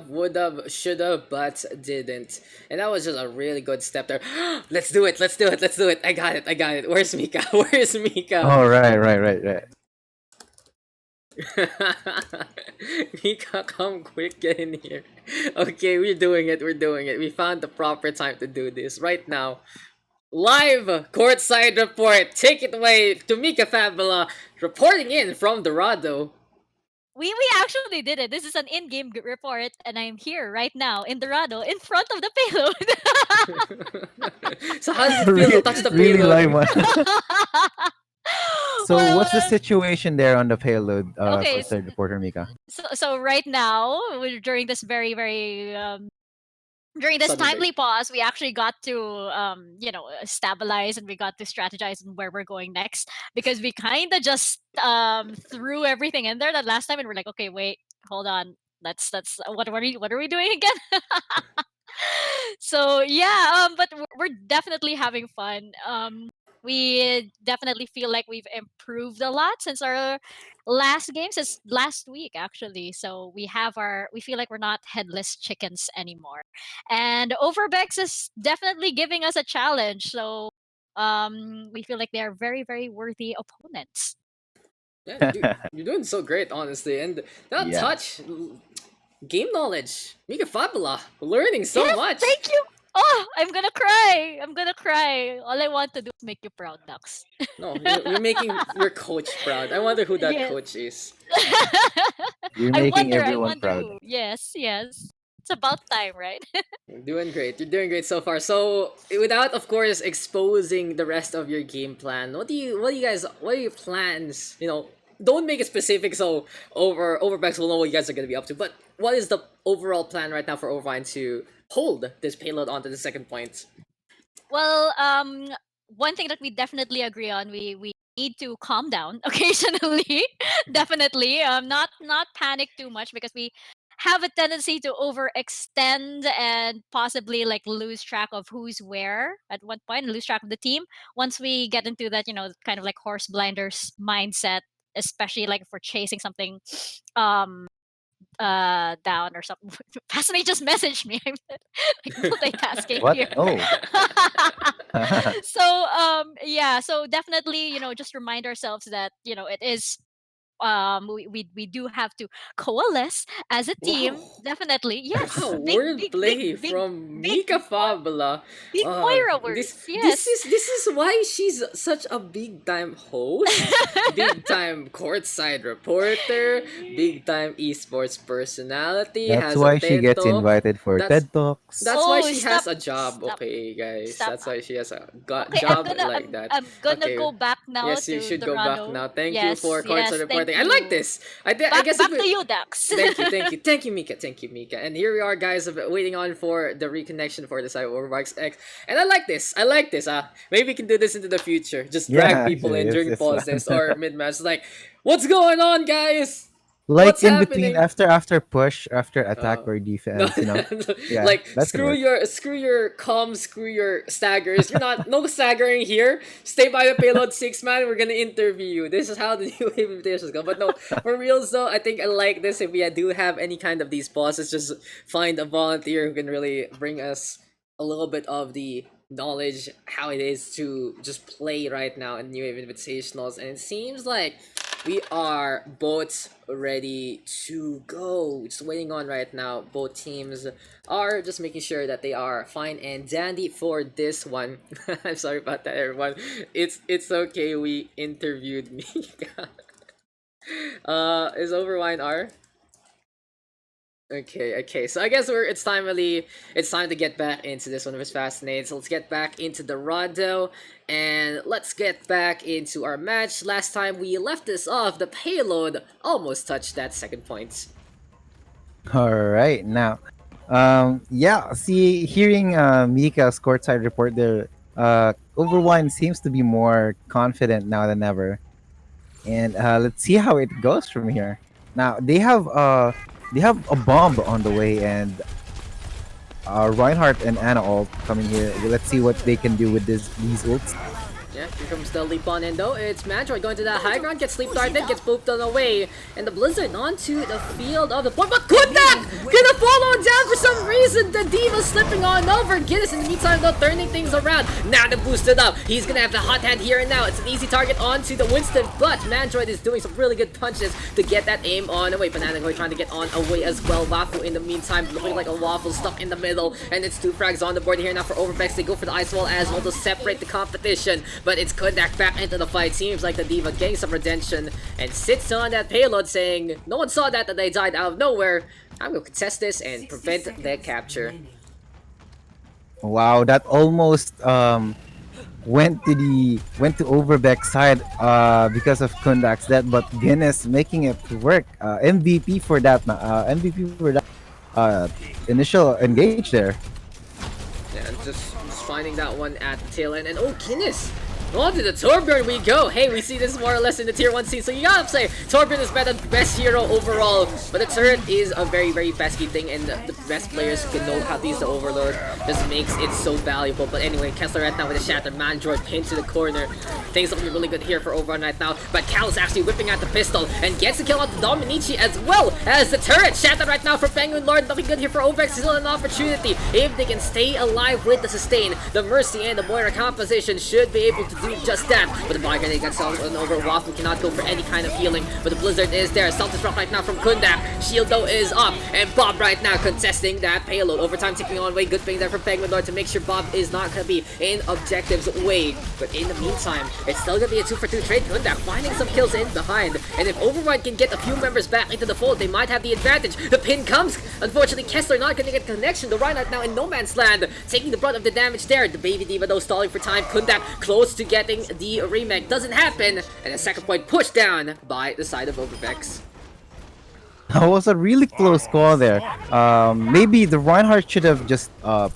would have, should have, but didn't. And that was just a really good step there. Let's do it, let's do it, let's do it. I got it, I got it. Where's Mika? Where's Mika? Oh right. Mika, come quick, get in here. Okay, we're doing it, we're doing it. We found the proper time to do this right now. Live courtside report. Take it away to Mika Fabula, reporting in from Dorado. We actually did it. This is an in-game report, and I'm here right now in Dorado, in front of the payload. So how does it feel to touch the Really payload? live one. So Well, what's the situation there on the payload, okay, courtside reporter Mika? so right now, during this very very during this Sudden timely break. pause, we actually got to stabilize, and we got to strategize on where we're going next, because we kind of just threw everything in there that last time, and we're like, okay, wait, hold on, let's what are we doing again? So yeah, but we're definitely having fun. We definitely feel like we've improved a lot since our last game, since last week actually. So we feel like we're not headless chickens anymore, and Overbex is definitely giving us a challenge. So we feel like they are very very worthy opponents. Yeah, dude, you're doing so great, honestly. And that Yeah. touch, game knowledge, Mika Fabula, learning so Yes, much. thank you. Oh, I'm gonna cry. I'm gonna cry. All I want to do is make you proud, Daks. No, you're making your coach proud. I wonder who that Yes. coach is. You're I making wonder. I everyone wonder proud. who. Yes, yes. It's about time, right? You're doing great. You're doing great so far. So, without of course exposing the rest of your game plan, what are your plans? Don't make it specific so Overbeks will know what you guys are gonna be up to. But what is the overall plan right now for Overvine to hold this payload onto the second point? Well, one thing that we definitely agree on, we need to calm down occasionally. Definitely, not panic too much, because we have a tendency to overextend and possibly like lose track of who's where at one point, and lose track of the team once we get into that, kind of like horse blinders mindset, especially like if we're chasing something um down or something. Fascinate just messaged me. I'm like multitasking What? here. Oh. So yeah, so definitely, just remind ourselves that, it is we do have to coalesce as a Wow. team. Definitely. Yes. Wow, Big big big wordplay big from big Mika Fabula. big Moira This words. this Yes. is this is why she's such a big time host, big time courtside reporter, big time esports personality, That's has a why she TED gets talk. invited for That's TED Talks. that's why Oh, she has stop. a job, Stop. okay, guys. Stop. That's why she has a Okay, I'm job gonna I'm like that. I'm gonna Okay. go back now Yes, you to should go back Dorado. now. Thank you Yes, for courtside yes, thank reporting. I like you. this. I Back guess if back we, to you, Dax. thank you, thank you, thank you, Mika, thank you, Mika. And here we are, guys, waiting on for the reconnection for the side of Overbox X. And I like this. I like this. Maybe we can do this into the future. Just Yeah, drag people actually, in during it's fun. pauses or mid match. Like, what's going on, guys? Like What's in between, happening? after push, after attack Uh, or no, defense, you know. Yeah, like that could work. screw your comms, screw your staggers. You're not no staggering here. Stay by the payload, 6 man. We're gonna interview you. This is how the new wave invitations go. But no, for reals though, I think I like this. If we do have any kind of these bosses, just find a volunteer who can really bring us a little bit of the knowledge how it is to just play right now in new wave invitationals, and it seems like we are both ready to go. Just waiting on right now. Both teams are just making sure that they are fine and dandy for this one. I'm sorry about that, everyone. It's okay. We interviewed Mika. Is Overwine R? Okay. So I guess it's time to get back into this one with Fascinate. So let's get back into Dorado and let's get back into our match. Last time we left this off, the payload almost touched that second point. All right, now, yeah. See, hearing Mika's courtside report there, Overwine seems to be more confident now than ever, and let's see how it goes from here. Now they have a bomb on the way, and Reinhardt and Anna all coming here. Let's see what they can do with these ults. Yeah, here comes the leap on in though. It's Mandroid going to the high ground, gets sleep darted, gets booped on the way, and the Blizzard onto the field of the point. But could that gonna follow down for some reason? The Diva slipping on over. Guinness in the meantime though, turning things around. Now to boost it up. He's gonna have the hot hand here and now. It's an easy target onto the Winston, but Mandroid is doing some really good punches to get that aim on away. Banana Boy trying to get on away as well. Waffle in the meantime looking like a waffle stuck in the middle, and it's 2 frags on the board here now for Overbeks. They go for the ice wall as well to separate the competition. But it's Kodak back into the fight. Seems like the Diva getting some redemption and sits on that payload saying, no one saw that they died out of nowhere. I will contest this and prevent their capture. Wow, that almost went to Overbeck's side because of Kundak's death, but Guinness making it work. MVP for that MVP for that initial engage there. Yeah, and just finding that one at the tail end. And oh, Guinness! On to the Torbjorn we go! Hey, we see this more or less in the tier 1 scene, so you gotta say, Torbjorn is better, best hero overall, but the turret is a very, very pesky thing, and the best players who can know how to use the Overload just makes it so valuable. But anyway, Kessler right now with a Shatter, Mandroid pinned to the corner. Things looking really good here for Overrun right now, but Cal's actually whipping out the pistol, and gets a kill on the Dominici as well as the turret. Shattered right now for Penguin Lord, nothing good here for Overbeks, still an opportunity. If they can stay alive with the sustain, the Mercy and the Moira composition should be able to do just that. But the Fire Grenade got sold over. Waffle cannot go for any kind of healing, but the Blizzard is there. Self-destruct right now from Kundak. Shield though is up, and Bob right now contesting that payload. Overtime ticking on way. Good thing there for Penguin Lord to make sure Bob is not going to be in Objective's way. But in the meantime, it's still going to be a 2-for-2 trade. Kundak finding some kills in behind, and if Overwine can get a few members back into the fold, they might have the advantage. The pin comes. Unfortunately, Kessler not going to get connection. The Reinhardt now in no man's land, taking the brunt of the damage there. The Baby Diva though stalling for time. Kundak close to getting the remake, doesn't happen, and a second point pushed down by the side of Overbeks. That was a really close call there. Maybe the Reinhardt should have just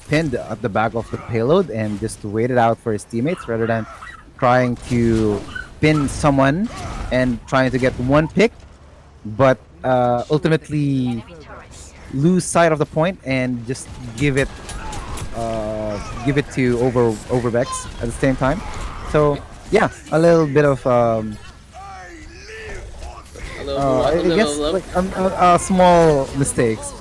pinned at the back of the payload and just waited out for his teammates rather than trying to pin someone and trying to get one pick, but ultimately lose sight of the point and just give it to Overbeks at the same time. So yeah, a little bit of I guess like small mistakes,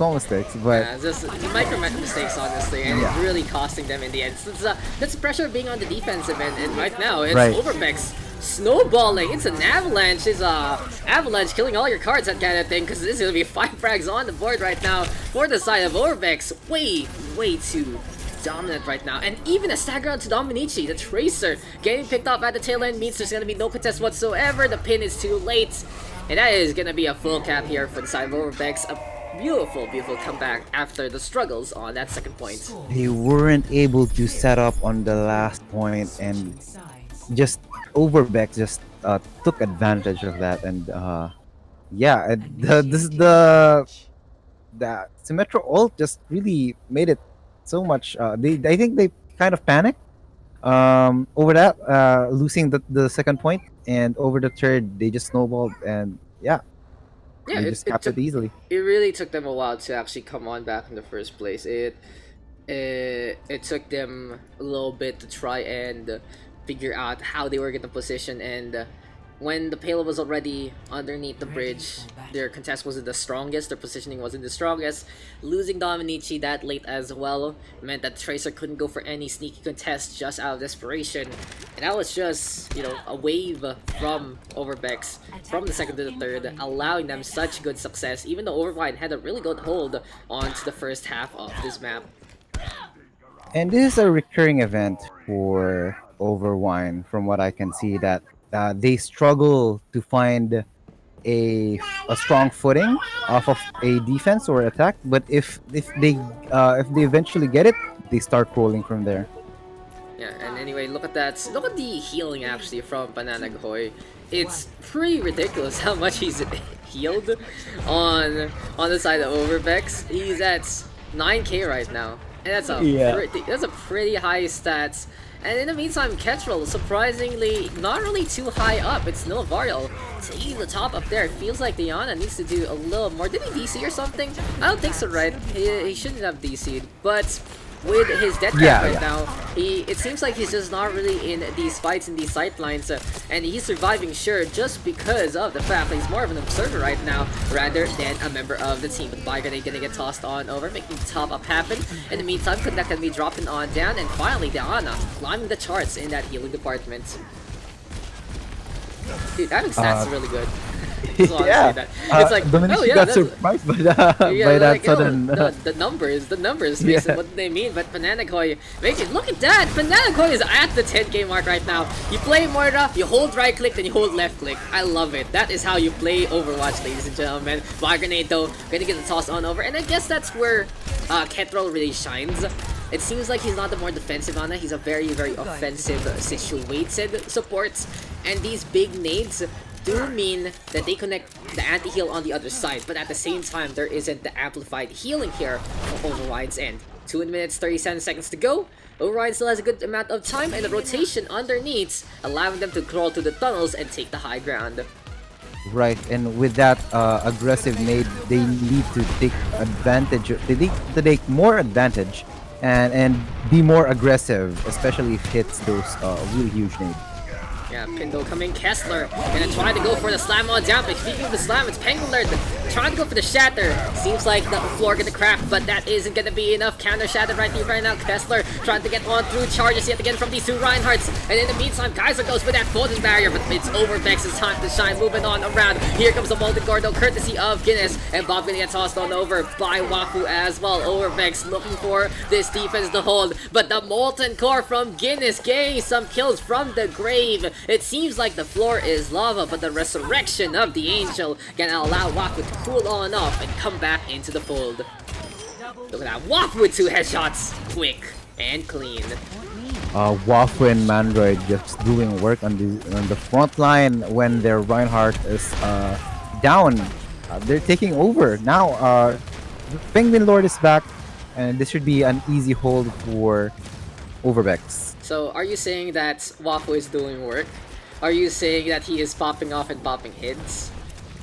but Yeah, just micro mistakes, honestly, and yeah. really costing them in the end. So that's the pressure of being on the defensive end, and right now it's Right. Overbeks snowballing. It's an avalanche. It's avalanche killing all your cards, that kind of thing, because this is gonna be 5 frags on the board right now for the side of Overbeks. Way too dominant right now, and even a stagger onto Dominici. The Tracer getting picked up at the tail end means there's gonna be no contest whatsoever. The pin is too late, and that is gonna be a full cap here for the side of Overbeks. A beautiful comeback after the struggles on that second point. they weren't able to set up on the last point, and just Overbeck just took advantage of that, and yeah, the Symmetra ult just really made it so much. I think they kind of panicked over that, losing the second point, and over the third they just snowballed, and yeah, Yeah, They just capped it easily. it really took them a while to actually come on back in the first place. It took them a little bit to try and figure out how they were going to position, and when the payload was already underneath the bridge, their contest wasn't the strongest, their positioning wasn't the strongest. Losing Dominici that late as well meant that Tracer couldn't go for any sneaky contest just out of desperation, and that was just, you know, a wave from Overbeks from the second to the third, allowing them such good success, even though Overwine had a really good hold onto the first half of this map. And this is a recurring event for Overwine, from what I can see, that they struggle to find a strong footing off of a defense or attack. But if they eventually get it, they start rolling from there. Yeah, and anyway, look at that. Look at the healing actually from Bananagoy. It's pretty ridiculous how much he's healed on the side of Overbeks. He's at 9k right now. And that's a pretty high stats. And in the meantime, Ketrel, surprisingly, not really too high up. It's still Varial taking the top up there. It feels like Diana needs to do a little more. Did he DC or something? I don't think so, right? He shouldn't have DC'd, but with his death trap right now, it seems like he's just not really in these fights in these sightlines, and he's surviving, sure, just because of the fact that he's more of an observer right now rather than a member of the team. But Bygrenade gonna get tossed on over, making the top up happen. In the meantime, Connect can be dropping on down, and finally Diana climbing the charts in that healing department. Dude, having stats is really good. Yeah, that. It's like, Dominic oh yeah, got that's surprised by yeah, that like, sudden. the numbers, basically what they mean. But Bananagoy, look at that! Bananagoy is at the 10k mark right now. You play Moira, you hold right click, then you hold left click. I love it. That is how you play Overwatch, ladies and gentlemen. Fire Grenade though, gonna get the toss on over, and I guess that's where Ketrel really shines. It seems like he's not the more defensive Ana, he's a very, very offensive situated support, and these big nades do mean that they connect the anti-heal on the other side, but at the same time, there isn't the amplified healing here of Overwine's end. 2 minutes, 37 seconds to go. Overwine still has a good amount of time, and the rotation underneath, allowing them to crawl to the tunnels and take the high ground. Right, and with that aggressive nade, they need to take advantage. They need to take more advantage and be more aggressive, especially if it hits those really huge nades. Yeah, Pindo coming, Kessler gonna try to go for the slam on down, but speaking of the slam, it's Pengular trying to go for the shatter. Seems like the floor gonna crack, but that isn't gonna be enough. Counter shatter right here right now. Kessler trying to get on through charges yet again from these two Reinhardts, and in the meantime, Kaiser goes with that golden barrier, but it's Overbeks' time to shine. Moving on around, here comes the Molten Gordo, courtesy of Guinness, and Bob gonna get tossed on over by Wafu as well. Overbeks looking for this defense to hold, but the Molten Core from Guinness getting some kills from the grave. It seems like the floor is lava, but the resurrection of the Angel gonna allow Wafu to cool on off and come back into the fold. Look at that, Wafu with 2 headshots, quick and clean. Wafu and Mandroid just doing work on the front line when their Reinhardt is down. They're taking over now. Penguin Lord is back, and this should be an easy hold for Overbeks. So, are you saying that Wafu is doing work? Are you saying that he is popping off and popping hits?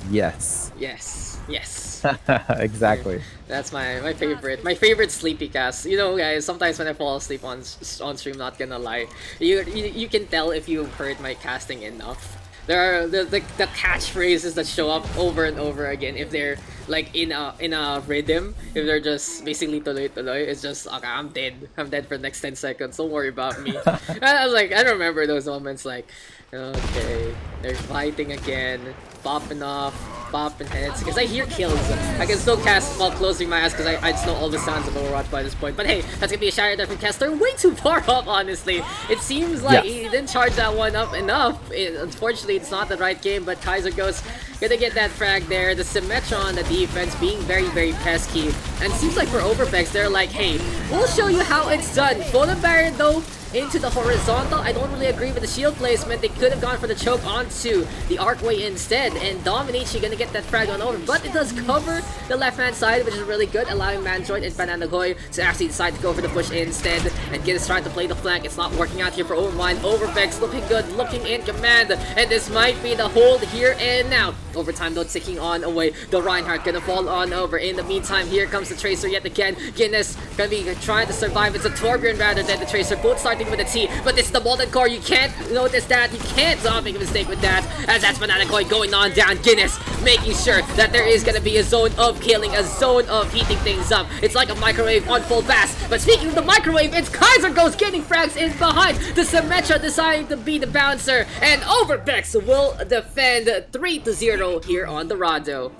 Yes. Yes. Yes. Exactly. That's my favorite sleepy cast. You know, guys, sometimes when I fall asleep on stream, not gonna lie, you can tell if you've heard my casting enough. There are the catchphrases that show up over and over again. If they're like in a rhythm, if they're just basically tuloy, it's just okay, I'm dead for the next 10 seconds. Don't worry about me. And I was like, I remember those moments like, okay, they're fighting again, popping off, popping heads, because I hear kills. I can still cast while closing my eyes because I just know all the sounds of Overwatch by this point. But hey, that's gonna be a shatter there from Kessler. Way too far up, honestly. It seems like he didn't charge that one up enough. Unfortunately, it's not the right game, but Kaiser goes gonna get that frag there. The Symmetra on the defense being very, very pesky. And it seems like for Overbeks, they're like, hey, we'll show you how it's done. Golden Barrier though, into the horizontal. I don't really agree with the shield placement. They could have gone for the choke onto the archway instead, and Dominachi gonna get that frag on over, but it does cover the left-hand side, which is really good, allowing Mandroid and Bananagoy to actually decide to go for the push instead, and Giz trying to play the flank. It's not working out here for Overwine. Overbeks looking good, looking in command, and this might be the hold here and now. Overtime though ticking on away. The Reinhardt gonna fall on over. In the meantime, here comes the Tracer yet again. Guinness gonna be trying to survive. It's a Torbjorn rather than the Tracer, both starting with a T, but it's the Molten Core. You can't notice that. You can't make a mistake with that, as that's Bananagoy going on down. Guinness making sure that there is gonna be a zone of killing, a zone of heating things up. It's like a microwave on full blast. But speaking of the microwave, it's Kaiser Ghost getting frags in behind. The Symmetra deciding to be the bouncer, and Overbeks will defend 3-0 here on Dorado.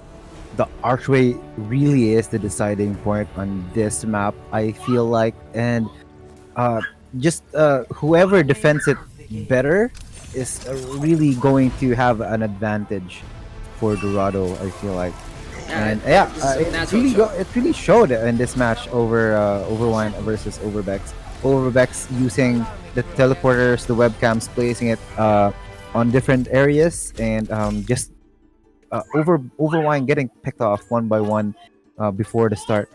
The archway really is the deciding point on this map, I feel like, and just whoever defends it better is really going to have an advantage for Dorado, I feel like. And yeah, it really showed in this match over Overwine versus Overbeks. Overbeks using the teleporters, the webcams, placing it on different areas, and just Overwine getting picked off one by one before the start.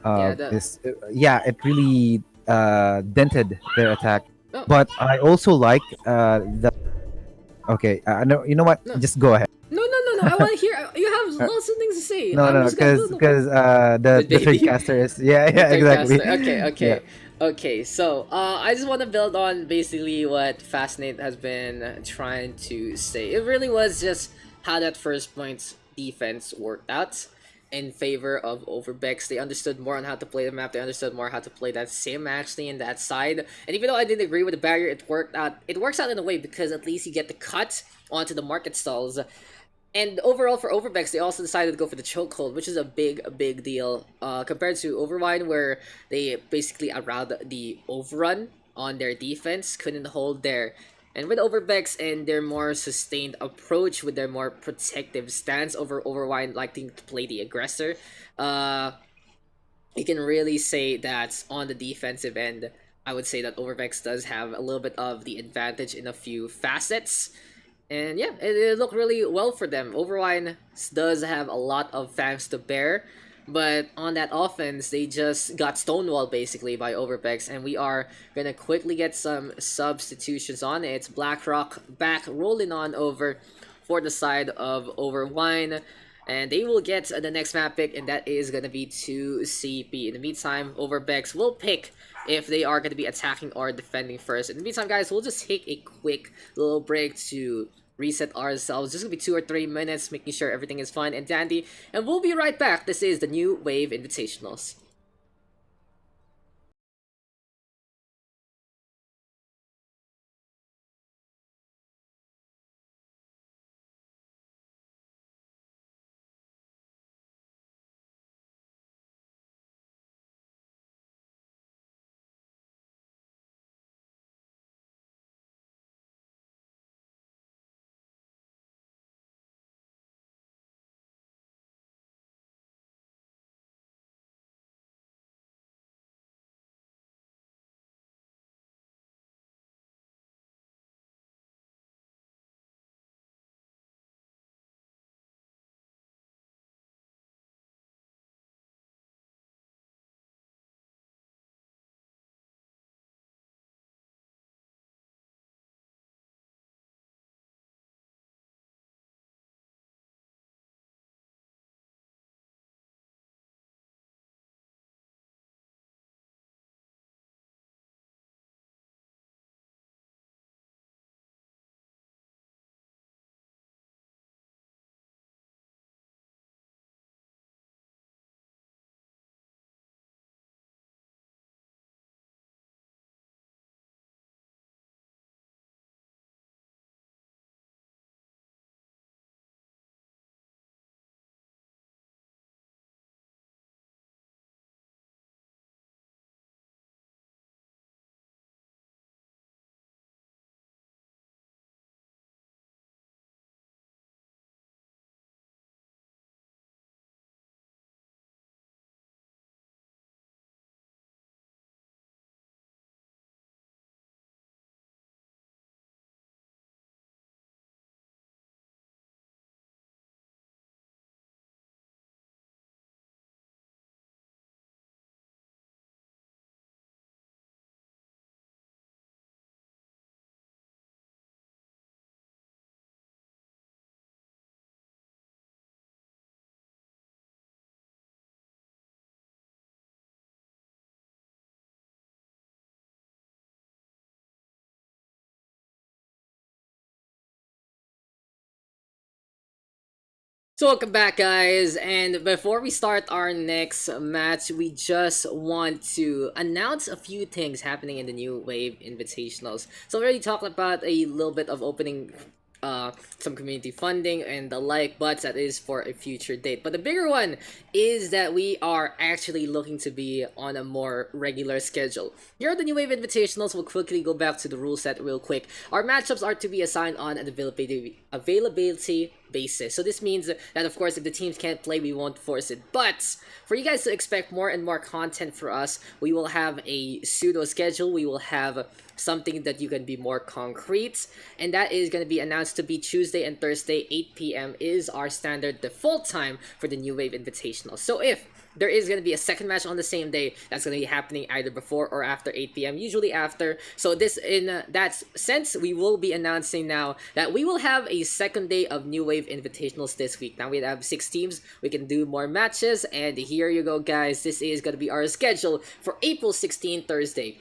It really dented their attack. Oh. But I also like the. Okay, no, you know what? No. Just go ahead. No. I want to hear. You have lots of things to say. No, because the third caster is exactly. Okay. Yeah. Okay, so I just want to build on basically what Fascinate has been trying to say. It really was just how that first point's defense worked out in favor of Overbeks. They understood more on how to play the map. They understood more how to play that sim actually in that side. And even though I didn't agree with the barrier, it worked out. It works out in a way because at least you get the cut onto the market stalls. And overall for Overbeks, they also decided to go for the chokehold, which is a big deal compared to Overwine, where they basically allowed the overrun on their defense, couldn't hold there. And with Overbeks and their more sustained approach, with their more protective stance over Overwine liking to play the aggressor, you can really say that on the defensive end, I would say that Overbeks does have a little bit of the advantage in a few facets. And yeah, it looked really well for them. Overwine does have a lot of fangs to bear, but on that offense, they just got stonewalled basically by Overbeks, and we are gonna quickly get some substitutions on it. It's BlackRock back rolling on over for the side of Overwine, and they will get the next map pick, and that is gonna be 2CP. In the meantime, Overbeks will pick if they are going to be attacking or defending first. In the meantime, guys, we'll just take a quick little break to reset ourselves. Just going to be 2 or 3 minutes, making sure everything is fine and dandy. And we'll be right back. This is the New Wave Invitationals. So welcome back, guys, and before we start our next match, we just want to announce a few things happening in the New Wave Invitationals. So we already talked about a little bit of opening some community funding and the like, but that is for a future date. But the bigger one is that we are actually looking to be on a more regular schedule. Here at the New Wave Invitationals, we'll quickly go back to the rule set real quick. Our matchups are to be assigned on an availability basis. So this means that, of course, if the teams can't play, we won't force it. But for you guys to expect more and more content for us, we will have a pseudo schedule. We will have something that you can be more concrete, and that is going to be announced to be Tuesday and Thursday. 8 p.m. is our standard default time for the New Wave Invitational. So if there is going to be a second match on the same day, that's going to be happening either before or after 8 p.m. Usually after. So this, in that sense, we will be announcing now that we will have a second day of New Wave Invitationals this week. Now we have 6 teams. We can do more matches, and here you go, guys. This is going to be our schedule for April 16, Thursday.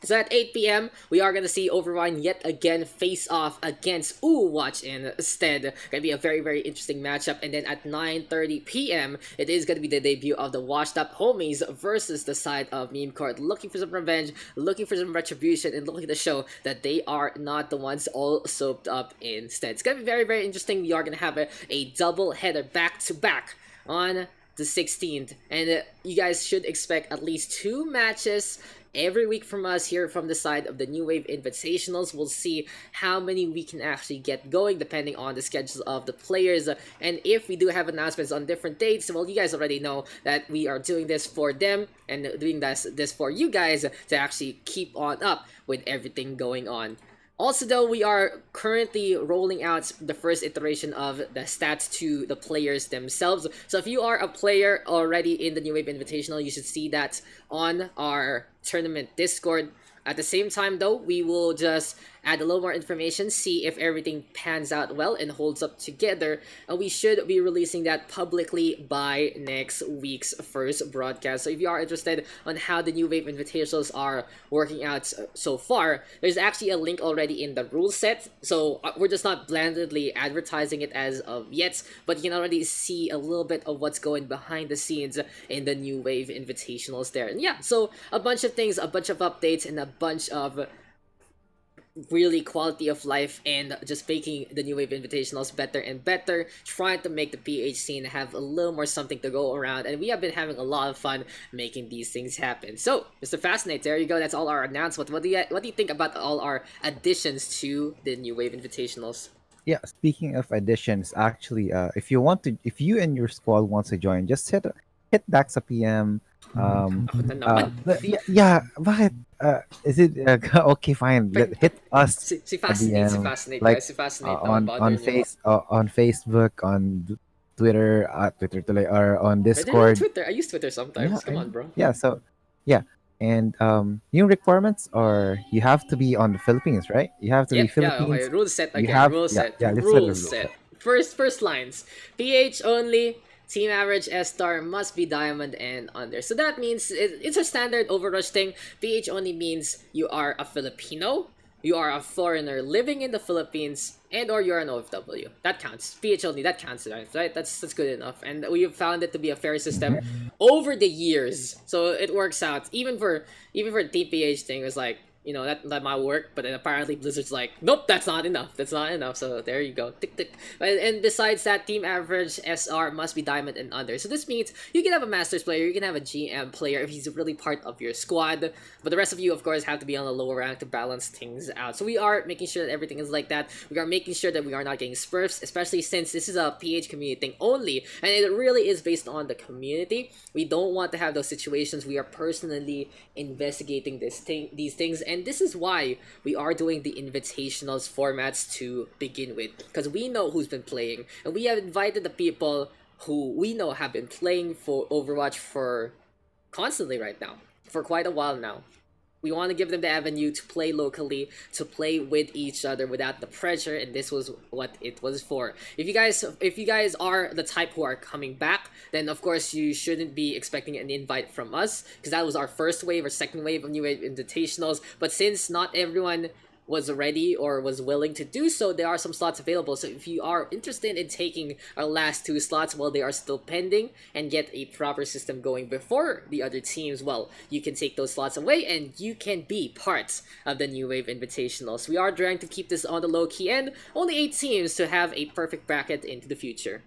So at 8 p.m., we are going to see Overwine yet again face off against Watch instead. Going to be a very, very interesting matchup. And then at 9:30 p.m., it is going to be the debut of the Washed Up Homies versus the side of Meme Court. Looking for some revenge, looking for some retribution, and looking to show that they are not the ones all soaped up instead. It's going to be very, very interesting. We are going to have a double header back-to-back on the 16th. And you guys should expect at least 2 matches every week from us here from the side of the New Wave Invitationals. We'll see how many we can actually get going depending on the schedules of the players. And if we do have announcements on different dates, well, you guys already know that we are doing this for them and doing this for you guys to actually keep on up with everything going on. Also, though, we are currently rolling out the first iteration of the stats to the players themselves. So if you are a player already in the New Wave Invitational, you should see that on our tournament Discord. At the same time, though, we will just add a little more information, see if everything pans out well and holds up together. And we should be releasing that publicly by next week's first broadcast. So if you are interested on how the New Wave Invitationals are working out so far, there's actually a link already in the rule set. So we're just not blandly advertising it as of yet, but you can already see a little bit of what's going behind the scenes in the New Wave Invitationals there. And yeah, so a bunch of things, a bunch of updates, and a bunch of really quality of life and just making the New Wave Invitationals better and better, trying to make the PH scene have a little more something to go around, and we have been having a lot of fun making these things happen. So, Mr. Fascinate, there you go, that's all our announcement. What do you think about all our additions to the New Wave Invitationals? Yeah, speaking of additions, actually, if you want to, if you and your squad wants to join, just hit Dax a PM. Oh, na naman. But yeah, bakit? Is it okay? Fine. Hit us Si a Fascinate, si DM, Fascinate, like guys, si Fascinate, no one bothering you. on Facebook, on Twitter, Twitter tuloy, or on I didn't know Discord. Twitter. I use Twitter sometimes. Yeah, Come on, bro. yeah. So yeah, and new requirements are you have to be on the Philippines, right? You have to be Yep, yeah, okay. Philippines. Rule set You again. have Rule set. yeah. Let's set the Rule rule set. set. First lines. PH only. Team average S star must be diamond and under. So that means it's a standard Overrush thing. PH only means you are a Filipino, you are a foreigner living in the Philippines, and or you're an OFW. That counts. PH only, that counts, right? That's good enough. And we've found it to be a fair system over the years. So it works out. Even for the TPH thing, it was like, that might work, but then apparently Blizzard's like, nope, that's not enough. That's not enough. So there you go. Tick tick. And besides that, team average SR must be diamond and under. So this means you can have a Masters player, you can have a GM player if he's really part of your squad, but the rest of you, of course, have to be on the lower rank to balance things out. So we are making sure that everything is like that. We are making sure that we are not getting smurfs, especially since this is a PH community thing only, and it really is based on the community. We don't want to have those situations. We are personally investigating these things, and this is why we are doing the invitationals formats to begin with, because we know who's been playing, and we have invited the people who we know have been playing for Overwatch for constantly right now, for quite a while now. We want to give them the avenue to play locally, to play with each other without the pressure, and this was what it was for. If you guys are the type who are coming back, then of course you shouldn't be expecting an invite from us, because that was our first wave or second wave of New Wave Invitationals. But since not everyone was ready or was willing to do so, there are some slots available. So if you are interested in taking our last 2 slots while they are still pending and get a proper system going before the other teams, well, you can take those slots away and you can be part of the New Wave Invitationals. We are trying to keep this on the low key and only 8 teams to have a perfect bracket into the future.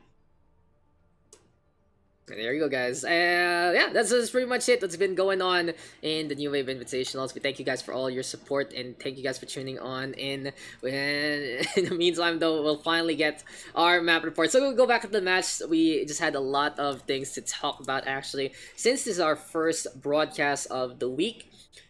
And there you go, guys. Yeah, that's pretty much it. That's been going on in the New Wave Invitationals. We thank you guys for all your support and thank you guys for tuning on in. In the meantime, though, we'll finally get our map report. So we'll go back to the match. We just had a lot of things to talk about, actually, since this is our first broadcast of the week.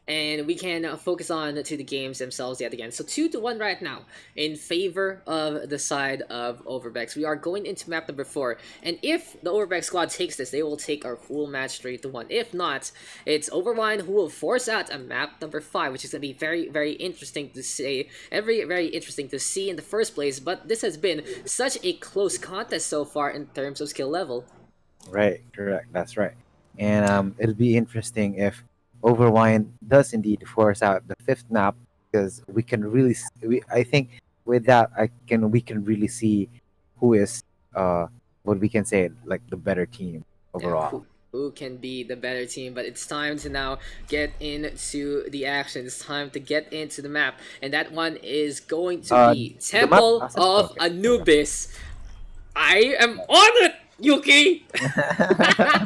And we can focus on to the games themselves yet again. So 2-1 right now in favor of the side of Overbeks. We are going into map number 4. And if the Overbeks squad takes this, they will take our whole match 3-1. If not, it's Overwine who will force out a map number 5, which is going to be very, very interesting to say. Very interesting to see in the first place. But this has been such a close contest so far in terms of skill level. Right, correct. That's right. And it'll be interesting if Overwine does indeed force out the 5th map, because we can really, I think with that, we can really see who is, what we can say, like the better team overall. Who can be the better team. But it's time to now get into the action. It's time to get into the map, and that one is going to be Temple of Anubis. I am on it, Yuki!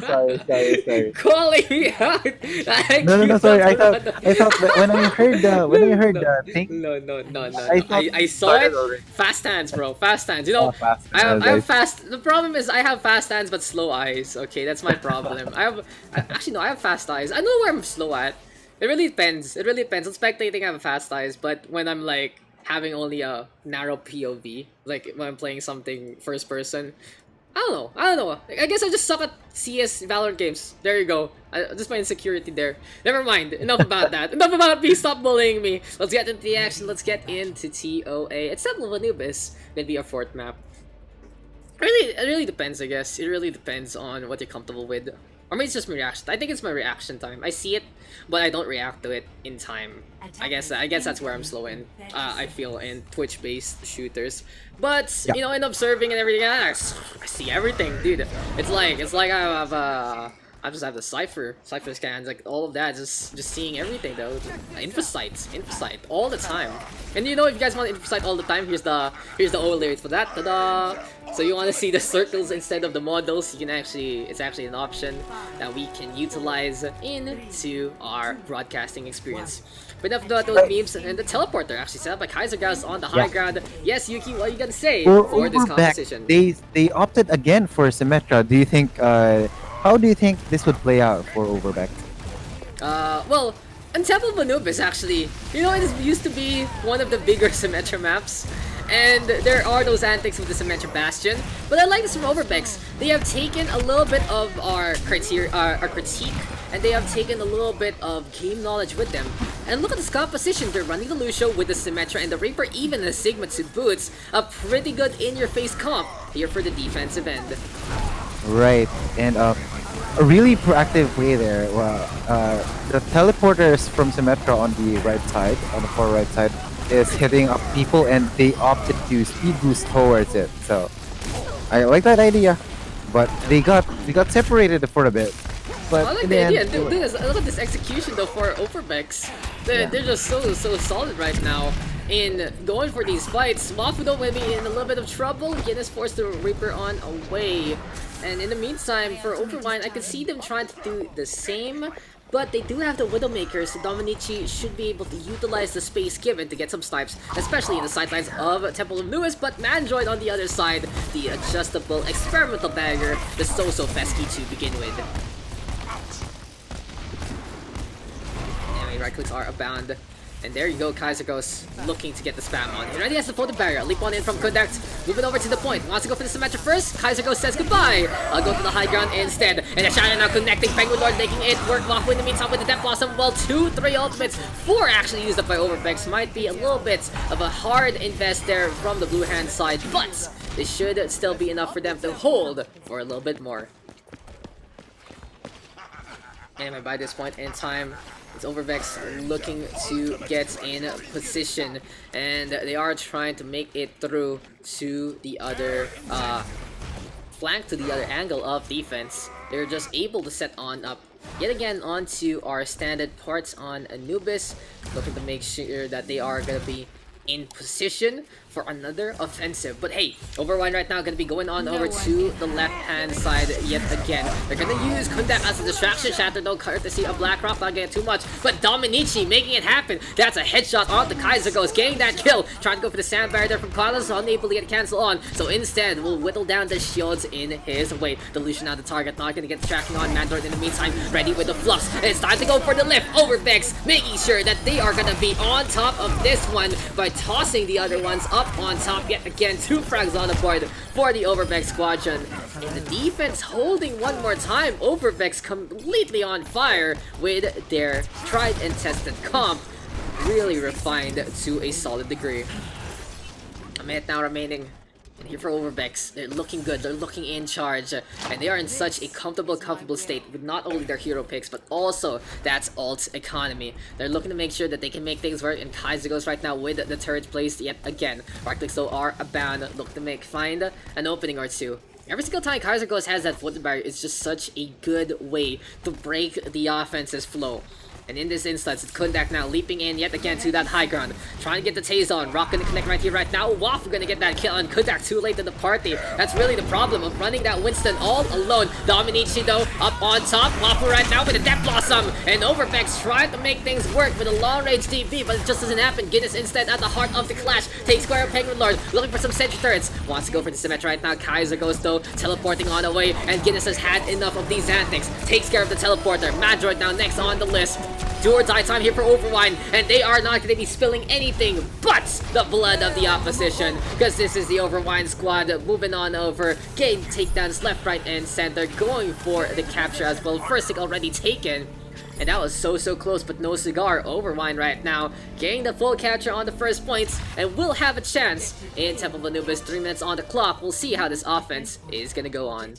sorry. Calling me out! No, sorry. I thought that when I heard the thing. No. I saw it. Already. Fast hands, bro. Fast hands. You know, Fast I hands, have fast. The problem is I have fast hands but slow eyes. Okay, that's my problem. I have fast eyes. I know where I'm slow at. It really depends. On spectating, I have fast eyes, but when I'm like having only a narrow POV, like when I'm playing something first person, I don't know. I guess I just suck at CS Valorant games. There you go. Just my insecurity there. Never mind. Enough about that. Enough about me. Stop bullying me. Let's get into the action. Let's get into TOA. It's Temple of Anubis. Gonna be our 4th map. It really depends, I guess. It really depends on what you're comfortable with. Or maybe it's just my reaction. I think it's my reaction time. I see it, but I don't react to it in time. I guess that's where I'm slow in. I feel in Twitch-based shooters. But you know, in observing and everything, I see everything, dude. It's like I just have the cipher scans, like all of that, just seeing everything though. Infosight all the time. And you know, if you guys want Infosight all the time, here's the overlay for that. Ta-da! So you want to see the circles instead of the models, you can it's actually an option that we can utilize into our broadcasting experience. But enough about those memes, and the teleporter actually set up by Kaisergas on the high ground. Yes, Yuki, what are you gonna say for this competition? They opted again for Symmetra. Do you think how do you think this would play out for Overbeks? Well, on Temple of Anubis, actually, you know, it used to be one of the bigger Symmetra maps. And there are those antics with the Symmetra Bastion, but I like this from Overbeks. They have taken a little bit of our critique, and they have taken a little bit of game knowledge with them. And look at this composition. They're running the Lucio with the Symmetra and the Reaper, even the Sigma to boots. A pretty good in-your-face comp here for the defensive end. Right, and a really proactive way there. The teleporters from Symmetra on the right side, on the far right side, is hitting up people, and they opted to speed boost towards it. So I like that idea, but they got separated for a bit. But I like the idea. Dude, look at this execution though for Overbeks. They're just so solid right now in going for these fights. Mafudo may be in a little bit of trouble. Yin is forced to Reaper on away. And in the meantime, for Overwine, I can see them trying to do the same. But they do have the Widowmaker, so Dominici should be able to utilize the space given to get some snipes, especially in the sidelines of Temple of Lewis. But Mandroid on the other side, the adjustable experimental bagger, the so pesky to begin with. Anyway, right clicks are abound. And there you go, Kaiser goes looking to get the spam on. He already has the folded barrier. Leap on in from Kodak. Moving over to the point. Wants to go for the Symmetra first. Kaiser goes says goodbye. I'll go to the high ground instead. And the Shadow now connecting. Penguin Lord making it work. Wafu in the meantime with the Death Blossom. Well, 2-3 ultimates. 4 actually used up by Overbeks. Might be a little bit of a hard invest there from the blue hand side. But this should still be enough for them to hold for a little bit more. Anyway, by this point in time, it's Overbeks looking to get in position, and they are trying to make it through to the other flank, to the other angle of defense. They're just able to set on up yet again onto our standard parts on Anubis, looking to make sure that they are going to be in position for another offensive. But hey, Overwine right now going to be going on over to the left-hand side yet again. They're going to use Kundak as a distraction shatter, though, courtesy of Blackrock, not getting too much. But Dominici making it happen. That's a headshot on the Kaiser Ghost, getting that kill. Trying to go for the sand barrier there from Carlos, unable to get cancel on. So instead, we'll whittle down the shields in his way. Delusion out the target, not going to get the tracking on Mandroid in the meantime. Ready with the flux. It's time to go for the lift. Overbeks making sure that they are going to be on top of this one by tossing the other ones up on top yet again. 2 frags on the board for the Overbeks squadron. And the defense holding one more time. Overbeks completely on fire with their tried and tested comp. Really refined to a solid degree. A minute now remaining. And here for Overbeks, they're looking good, they're looking in charge, and they are in such a comfortable state with not only their hero picks, but also that's alt economy. They're looking to make sure that they can make things work, and Kaiser goes right now with the turret placed yet again. Arctics though are abound, look to find an opening or two. Every single time Kaiser Ghost has that foot barrier, it's just such a good way to break the offense's flow. And in this instance, it's Kundak now leaping in yet again to that high ground. Trying to get the Tase on. Rock gonna connect right here, right now. Waff gonna get that kill on Kundak too late to the party. That's really the problem of running that Winston all alone. Dominici though, up on top. Waffle right now with a Death Blossom. And Overbeks trying to make things work with a long range DP, but it just doesn't happen. Guinness instead at the heart of the clash. Takes square of Penguin Lord, looking for some sentry turrets. Wants to go for the Symmetra right now. Kaiser goes though, teleporting on away. And Guinness has had enough of these antics. Takes care of the teleporter. Mandroid now next on the list. Do or die time here for Overwine, and they are not going to be spilling anything but the blood of the opposition, because this is the Overwine squad moving on over, getting takedowns left, right, and center, going for the capture as well. First thing already taken, and that was so close, but no cigar. Overwine right now getting the full capture on the first points, and will have a chance in Temple of Anubis. 3 minutes on the clock. We'll see how this offense is going to go on.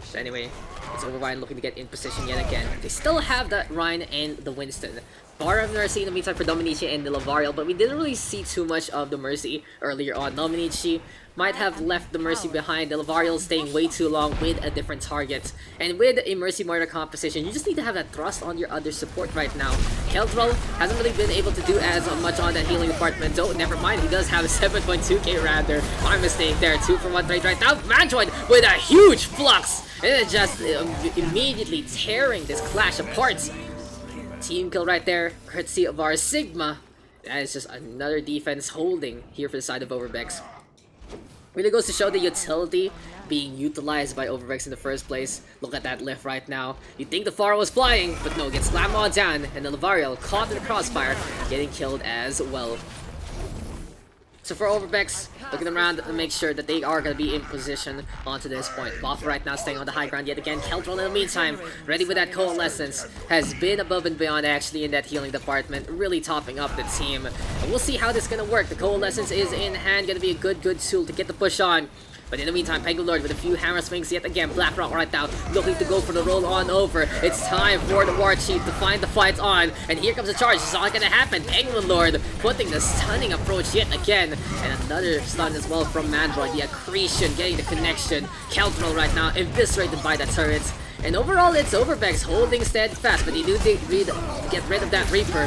So anyway, it's Overwine looking to get in position yet again. They still have that Ryan and the Winston. Bar of Mercy in the meantime for Dominici and the Lavariel, but we didn't really see too much of the Mercy earlier on. Dominici might have left the Mercy behind. The Lavariel staying way too long with a different target. And with a Mercy Mortar composition, you just need to have that thrust on your other support right now. Keltrol hasn't really been able to do as much on that healing department. Oh, never mind, he does have a 7.2k Raptor. My mistake there. 2 for 1 trade right now. Mandroid with a huge flux. And it's just immediately tearing this clash apart. Team kill right there, courtesy of our Sigma. That is just another defense holding here for the side of Overbeks. Really goes to show the utility being utilized by Overbeks in the first place. Look at that lift right now. You'd think the Pharaoh was flying, but no, gets slammed on down, and the Lavariel caught in the crossfire, getting killed as well. So for Overbeks, looking around to make sure that they are going to be in position onto this point. Buff right now staying on the high ground yet again. Keltron in the meantime, ready with that Coalescence, has been above and beyond actually in that healing department, really topping up the team. And we'll see how this is going to work. The Coalescence is in hand, going to be a good tool to get the push on. But in the meantime, Penguin Lord with a few hammer swings yet again. Blackrock right now looking to go for the roll on over. It's time for the War Chief to find the fight on. And here comes the charge. It's not going to happen. Penguin Lord putting the stunning approach yet again. And another stun as well from Mandroid. The accretion getting the connection. Keltrol right now eviscerated by the turrets. And overall, it's Overbeks holding steadfast. But they do get rid of that Reaper.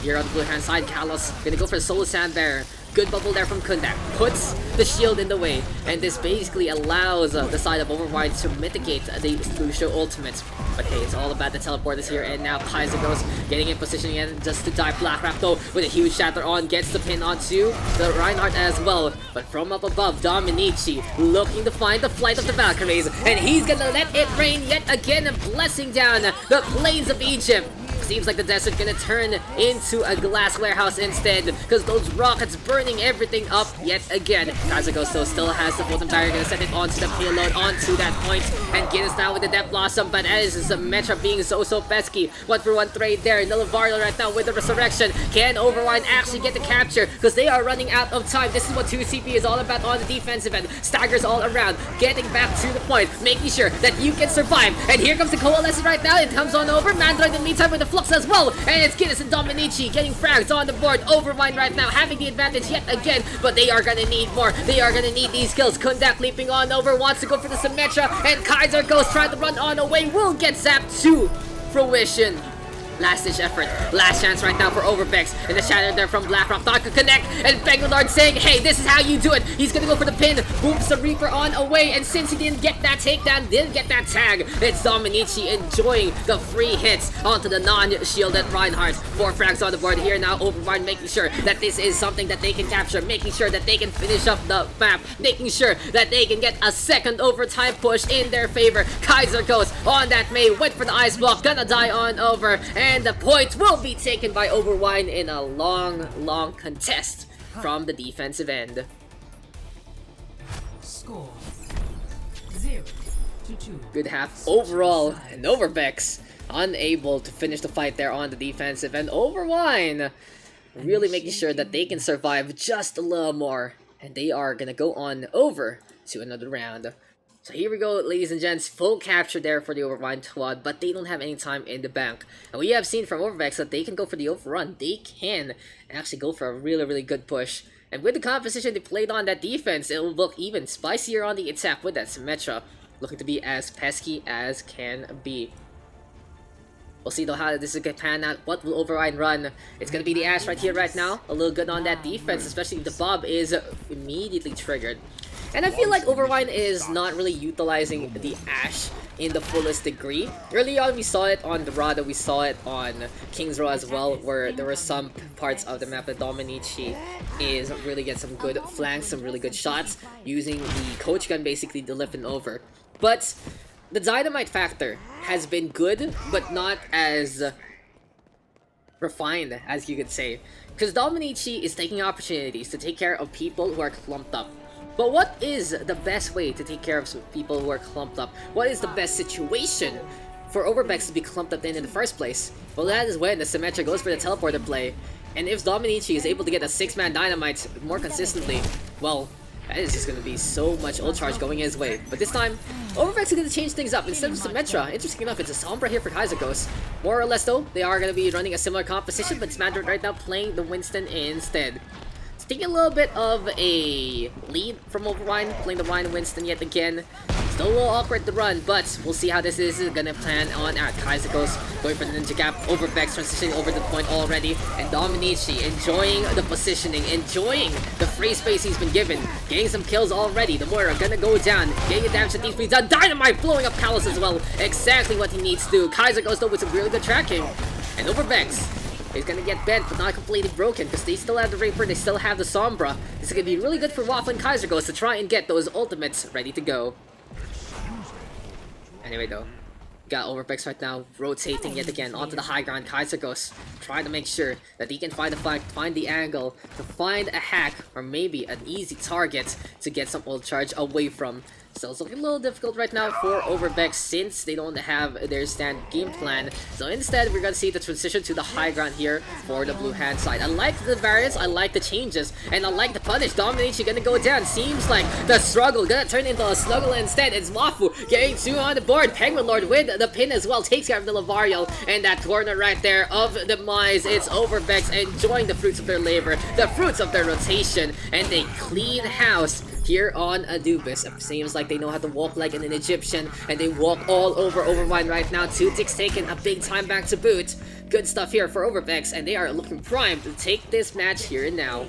Here on the blue hand side, Kalos gonna go for the Soul Sand Bearer. Good bubble there from Kundak. Puts the shield in the way. And this basically allows the side of Overwine to mitigate the Lucio ultimate. But hey, it's all about the teleporters here. And now Kaiser goes getting in position again just to die. Blackrap though with a huge shatter on. Gets the pin onto the Reinhardt as well. But from up above, Dominici looking to find the flight of the Valkyries. And he's gonna let it rain yet again and blessing down the plains of Egypt. seems like the desert gonna turn into a glass warehouse instead, because those rockets burning everything up yet again. Kazuko still has the Photon Tire, gonna set it onto the payload, onto that point, and get us down with the Death Blossom, but as is the Metra being so pesky. 1-for-1 trade there. Nilavario right now with the Resurrection. Can Overwine actually get the capture? Because they are running out of time. This is what 2CP is all about on the defensive end. Staggers all around, getting back to the point, making sure that you can survive. And here comes the Coalescence right now. It comes on over. Mandroid in the meantime with the Flux as well. And it's Guinness and Dominici getting frags on the board. Overwine right now having the advantage yet again, but they are gonna need more. They are gonna need these kills. Kundak leaping on over, wants to go for the Symmetra, and Kaiser Ghost trying to run on away, will get zapped to fruition. Last ditch effort, last chance right now for Overbeks, and the shatter there from Blackrock. Thought could connect, and Bangalore saying, hey, this is how you do it. He's gonna go for the pin, booms the Reaper on away, and since he didn't get that takedown, didn't get that tag, it's Dominici enjoying the free hits onto the non-shielded Reinhardt. 4 frags on the board here now. Overwine making sure that this is something that they can capture, making sure that they can finish up the map, making sure that they can get a second overtime push in their favor. Kaiser goes on that May, went for the ice block, gonna die on over, and the point will be taken by Overwine in a long contest from the defensive end. Score 0-2. Good half overall, and Overbeks unable to finish the fight there on the defensive end. Overwine really making sure that they can survive just a little more, and they are gonna go on over to another round. So here we go, ladies and gents, full capture there for the Overwine squad, but they don't have any time in the bank. And we have seen from Overbeks that they can go for the overrun. They can actually go for a really good push. And with the composition they played on that defense, it will look even spicier on the attack with that Symmetra, looking to be as pesky as can be. We'll see though how this is gonna pan out. What will Overwine run? It's gonna be the Ashe right here, right now. A little good on that defense, especially if the Bob is immediately triggered. And I feel like Overwine is not really utilizing the Ashe in the fullest degree. Early on, we saw it on Dorado, we saw it on King's Row as well, where there were some parts of the map that Dominici is really getting some good flanks, some really good shots, using the coach gun basically to lift him over. But the dynamite factor has been good, but not as refined as you could say. Because Dominici is taking opportunities to take care of people who are clumped up. But what is the best way to take care of people who are clumped up? What is the best situation for Overbeks to be clumped up in the first place? Well, that is when the Symmetra goes for the teleporter play. And if Dominici is able to get a 6-man dynamite more consistently, well, that is just going to be so much ult charge going his way. But this time, Overbeks is going to change things up. Instead of Symmetra, interesting enough, it's a Sombra here for Kaiser Ghost. More or less though, they are going to be running a similar composition, but Smadron right now playing the Winston instead. Taking a little bit of a lead from Overwine, playing the Ryan Winston yet again. Still a little awkward to run, but we'll see how this is gonna plan on at Kaiser Ghost going for the Ninja Gap. Overbeks transitioning over the point already, and Dominici enjoying the positioning, enjoying the free space he's been given, getting some kills already. The Moira gonna go down, getting the damage that needs to be done. Dynamite blowing up Palace as well, exactly what he needs to do. Kaiser Ghost though with some really good tracking, and Overbeks is gonna get bent, but not completely broken, because they still have the Reaper, they still have the Sombra. This is gonna be really good for Waffle and Kaiser Ghost to try and get those ultimates ready to go. Anyway though, got Overbeks right now, rotating yet again onto the high ground. Kaiser Ghost trying to make sure that he can find the flank, find the angle, to find a hack, or maybe an easy target to get some ult charge away from. So it's looking a little difficult right now for Overbeks since they don't have their stand game plan. So instead, we're gonna see the transition to the high ground here for the blue hand side. I like the variance, I like the changes, and I like the punish. Domination gonna go down. Seems like the struggle gonna turn into a snuggle instead. It's Wafu getting 2 on the board. Penguin Lord with the pin as well takes care of the Lavario, and that corner right there of Demise. It's Overbeks enjoying the fruits of their labor, the fruits of their rotation, and they clean house here on Anubis. It seems like they know how to walk like an Egyptian, and they walk all over Overwine right now. 2 ticks taken, a big time back to boot. Good stuff here for Overbeks, and they are looking primed to take this match here and now.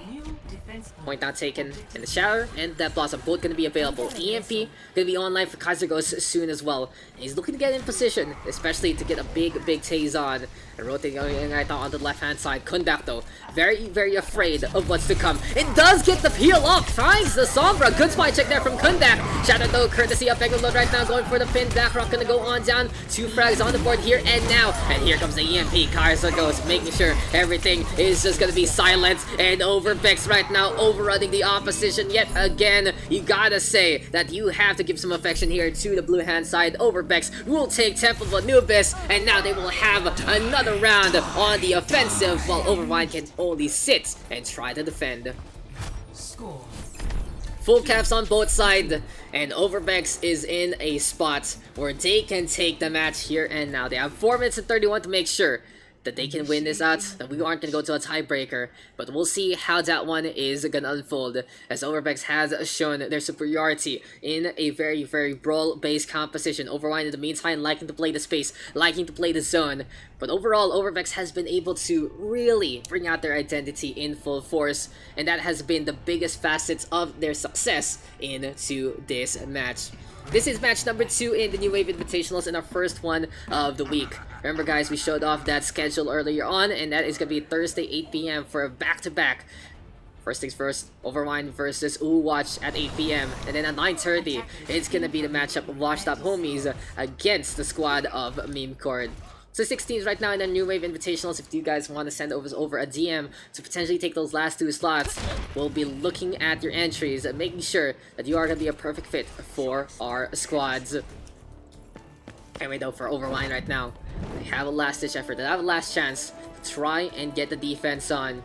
New defense plan. Point out taken, and the Shatter and that Blossom both gonna be available. EMP gonna be online for Kaiser Ghost soon as well. And he's looking to get in position, especially to get a big Tase on. And rotating right now on the left hand side. Kundak though, very afraid of what's to come. It does get the peel off, finds the Sombra. Good spy check there from Kundak. Shatter though, courtesy of Penguin right now, going for the pin. Blackrock gonna go on down. 2 frags on the board here and now. And here comes the EMP. Kaiser Ghost making sure everything is just gonna be silent. And Overbeks right now overrunning the opposition yet again. You gotta say that you have to give some affection here to the blue hand side. Overbeks will take Temple of Anubis, and now they will have another round on the offensive, while Overwine can only sit and try to defend. Score. Full caps on both sides, and Overbeks is in a spot where they can take the match here and now. They have 4 minutes and 31 to make sure that they can win this out, that we aren't going to go to a tiebreaker, but we'll see how that one is going to unfold, as Overbeks has shown their superiority in a very brawl-based composition. Overwine in the meantime liking to play the space, liking to play the zone, but overall Overbeks has been able to really bring out their identity in full force, and that has been the biggest facets of their success into this match. This is match number 2 in the New Wave Invitationals, and our first one of the week. Remember guys, we showed off that schedule earlier on, and that is going to be Thursday 8 p.m. for a back-to-back. First things first, Overwine versus Watch at 8 p.m. And then at 9:30, it's going to be the matchup of Washed Up Homies against the squad of Meme Cord. So 16s right now in the New Wave Invitationals. If you guys want to send over a DM to potentially take those last 2 slots, we'll be looking at your entries and making sure that you are going to be a perfect fit for our squads. Anyway though, for Overwine right now, they have a last-ditch effort, they have a last chance to try and get the defense on.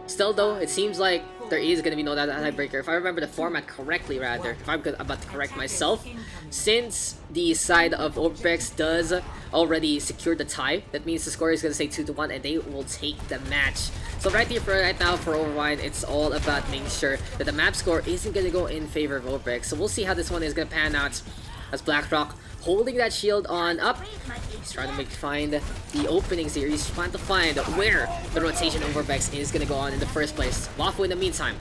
Still though, it seems like there is going to be no tiebreaker. If I remember the format correctly, rather, if I'm about to correct myself, since the side of Overbeks does already secure the tie, that means the score is going to say 2-1 and they will take the match. So right now for Overwine, it's all about making sure that the map score isn't going to go in favor of Overbeks. So we'll see how this one is going to pan out, as Blackrock holding that shield on up. He's trying to find the openings here. He's trying to find where the rotation Overbeks is going to go on in the first place. Wafu in the meantime,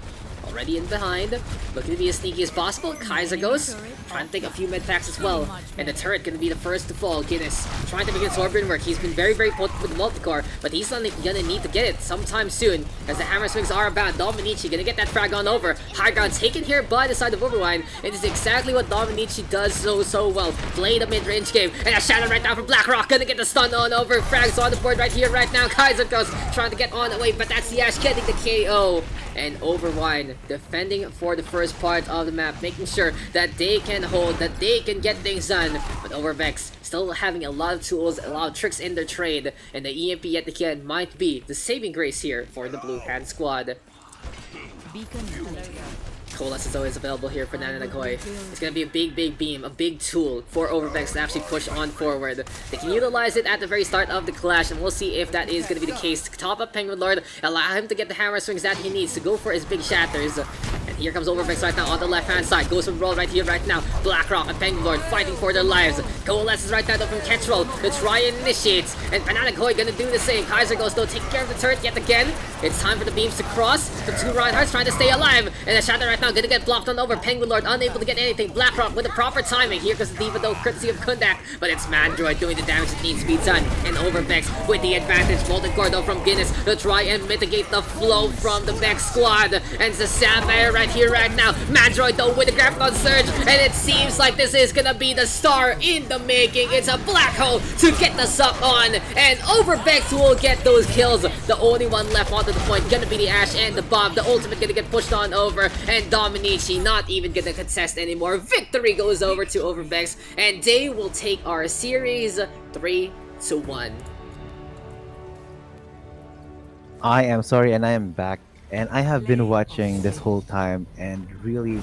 already in behind, looking to be as sneaky as possible. Kaiser goes, trying to take a few med packs as well. And the turret going to be the first to fall. Guinness trying to make his Orbin work. He's been very potent with the multicore, but he's going to need to get it sometime soon, as the hammer swings are about. Dominici going to get that frag on over. High ground taken here by the side of Overwine. It is exactly what Dominici does so well. Play the mid-range game, and a shadow right now from Blackrock. Going to get the stun on over. Frags on the board right here, right now. Kaiser goes, trying to get on the way, but that's the Ash getting the KO. And Overwine defending for the first part of the map, making sure that they can hold, that they can get things done. But Overbeks still having a lot of tools, a lot of tricks in their trade, and the EMP yet again might be the saving grace here for the Blue Hand squad. Colas is always available here for Nananakoi. It's going to be a big beam, a big tool for Overbeks to actually push on forward. They can utilize it at the very start of the clash, and we'll see if that is going to be the case. Top up Penguin Lord, allow him to get the hammer swings that he needs to go for his big shatters. And here comes Overbeks right now on the left-hand side. Goes for roll right here, right now. Blackrock and Penguin Lord fighting for their lives. Coalesces right now though from Ketrel to try and initiate. And Nananakoi going to do the same. Kaiser goes though, taking care of the turret yet again. It's time for the beams to cross. The 2 Reinhardts trying to stay alive. And the shatter right now gonna get blocked on over. Penguin Lord unable to get anything. Blackrock with the proper timing. Here goes the Diva though, courtesy of Kundak. But it's Mandroid doing the damage that needs to be done. And Overbeks with the advantage. Molten Core though from Guinness to try and mitigate the flow from the Bex squad. And it's the Sapphire right here, right now. Mandroid though with the Grappton Surge. And it seems like this is gonna be the star in the making. It's a black hole to get the suck on. And Overbeks will get those kills. The only one left onto the point gonna be the Ash and the Bob. The ultimate gonna get pushed on over. And Dominici not even gonna contest anymore. Victory goes over to Overbeks, and they will take our series 3-1. I am sorry, and I am back, and I have been watching this whole time, and really,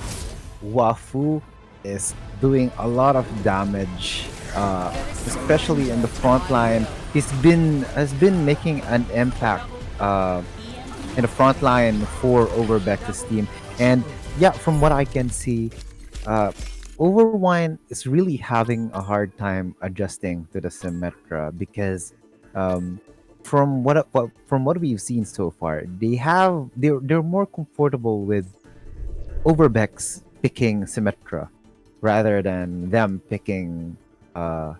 Wafu is doing a lot of damage, especially in the front line. Has been making an impact in the front line for Overbeks' team, and yeah, from what I can see, Overwine is really having a hard time adjusting to the Symmetra, because from what we've seen so far, they're more comfortable with Overbeks picking Symmetra rather than them picking uh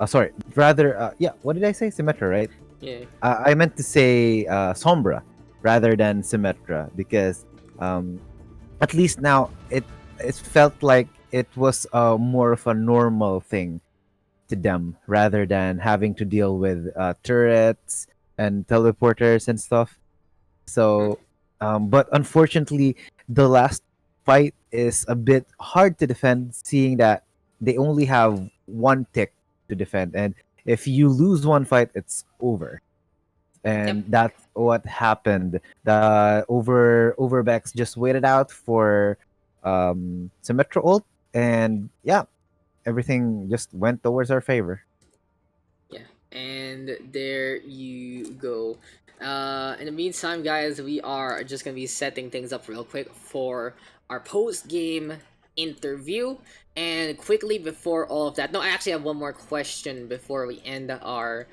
sorry, rather yeah, what did I say? Symmetra, right? Yeah. I meant to say Sombra rather than Symmetra because um at least now it felt like it was more of a normal thing to them rather than having to deal with turrets and teleporters and stuff. Mm. So, but unfortunately, the last fight is a bit hard to defend, seeing that they only have one tick to defend, and if you lose one fight, it's over. Yep. And that's what happened. The Overbacks just waited out for Symmetra ult, and yeah, everything just went towards our favor. Yeah, and there you go. In the meantime, guys, we are just gonna be setting things up real quick for our post game interview. And quickly before all of that, no, I actually have one more question before we end our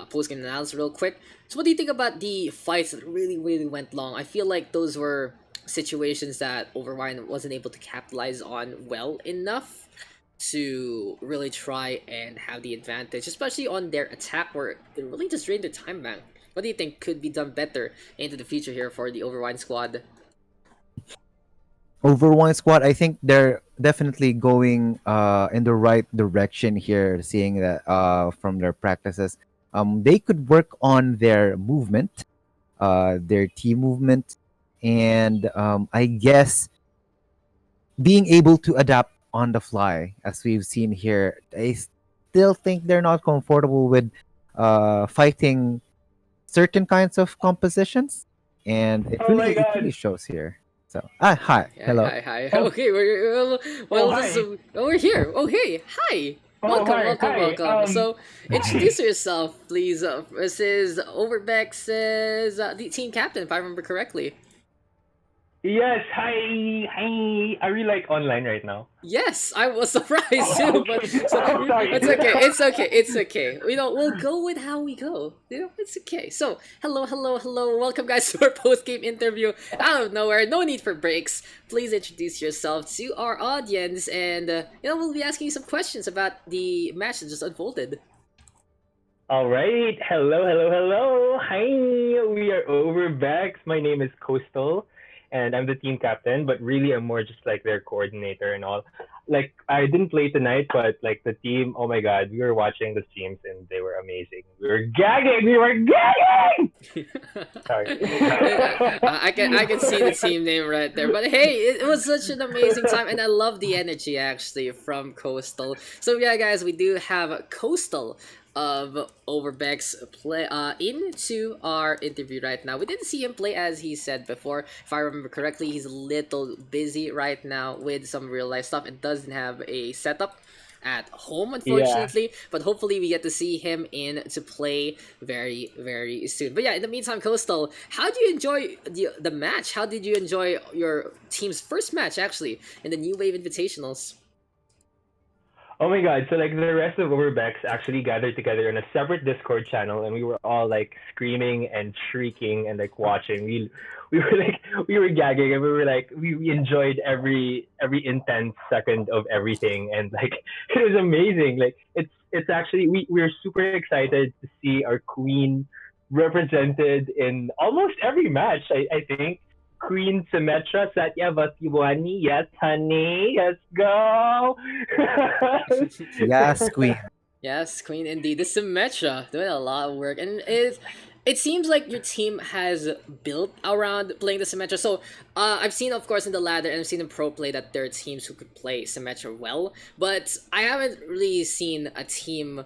post game analysis real quick. So, what do you think about the fights that really went long? I feel like those were situations that Overwine wasn't able to capitalize on well enough to really try and have the advantage, especially on their attack where it really just drained their time bank. What do you think could be done better into the future here for the Overwine squad? Overwine squad, I think they're definitely going in the right direction here, seeing that from their practices. They could work on their movement, their team movement, and I guess being able to adapt on the fly, as we've seen here. I still think they're not comfortable with fighting certain kinds of compositions, and Oh my it really god. shows here. So, hi, hello. Hi. Oh, Okay, oh this hi. we're here. Oh, hey, hi. Oh hi. Hi. Welcome. So, introduce yourself, please. This is Overbeks, the team captain, if I remember correctly. Yes. Hi. Hi. Are we like online right now? Yes, I was surprised Oh, too, but okay. so, Oh, sorry. it's okay. It's okay. It's okay. We'll go with how we go. It's okay. So, hello. Welcome, guys, to our post game interview. Out of nowhere, no need for breaks. Please introduce yourself to our audience, and we'll be asking you some questions about the match that just unfolded. All right. Hello. Hi. We are Overbeks. My name is Coastal, and I'm the team captain. But really, I'm more just like their coordinator and all. Like I didn't play tonight, but like the team. Oh my God, we were watching the streams and they were amazing. We were gagging. We were gagging. Sorry. I can see the team name right there. But hey, it was such an amazing time, and I love the energy actually from Coastal. So yeah, guys, we do have Coastal of Overbeks play into our interview right now. We didn't see him play as he said before. If I remember correctly, he's a little busy right now with some real life stuff and doesn't have a setup at home, Yeah. unfortunately, but hopefully we get to see him in to play very soon. But yeah, in the meantime, Coastal, how do you enjoy the match? How did you enjoy your team's first match actually in the New Wave Invitationals? Oh my god, so like the rest of Overbeks actually gathered together in a separate Discord channel and we were all like screaming and shrieking and like watching. We were like we were gagging and we were like we enjoyed every intense second of everything and like it was amazing. Like it's actually we're super excited to see our queen represented in almost every match, I think. Queen Symmetra Satyavasiwani. Yes, honey. Let's go. Yes, Queen. Yes, Queen indeed. The Symmetra doing a lot of work, and it seems like your team has built around playing the Symmetra. So, I've seen, of course, in the ladder, and I've seen in pro play that there are teams who could play Symmetra well, but I haven't really seen a team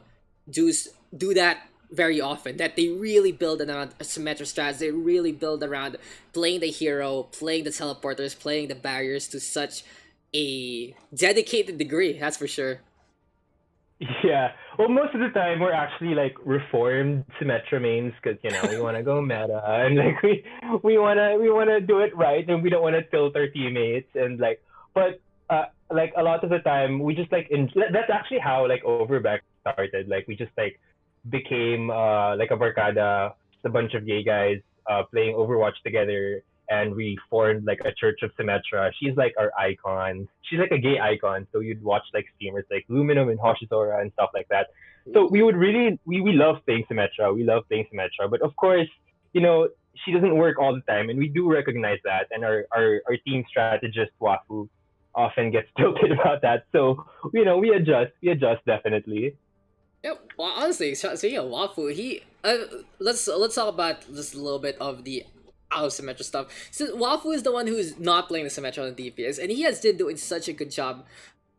do do that very often. That they really build around Symmetra strats. They really build around playing the hero, playing the teleporters, playing the barriers to such a dedicated degree. That's for sure. Yeah. Well, most of the time we're actually like reformed Symmetra mains because we want to go meta and like we wanna do it right and we don't want to tilt our teammates and like but like a lot of the time we just like that's actually how like Overback started. Like we just like became like a barkada, just a bunch of gay guys playing Overwatch together and we formed like a church of Symmetra. She's like our icon. She's like a gay icon. So you'd watch like streamers like Luminum and Hoshitora and stuff like that. So we would really we love playing Symmetra. We love playing Symmetra. But of course, you know, she doesn't work all the time, and we do recognize that. And our team strategist Wafu often gets tilted about that. So you know, we adjust. We adjust definitely. Yep. Well, honestly, speaking of Wafu, he let's talk about just a little bit of the out of Symmetra stuff. So Wafu is the one who's not playing the Symmetra on the DPS, and he has been doing such a good job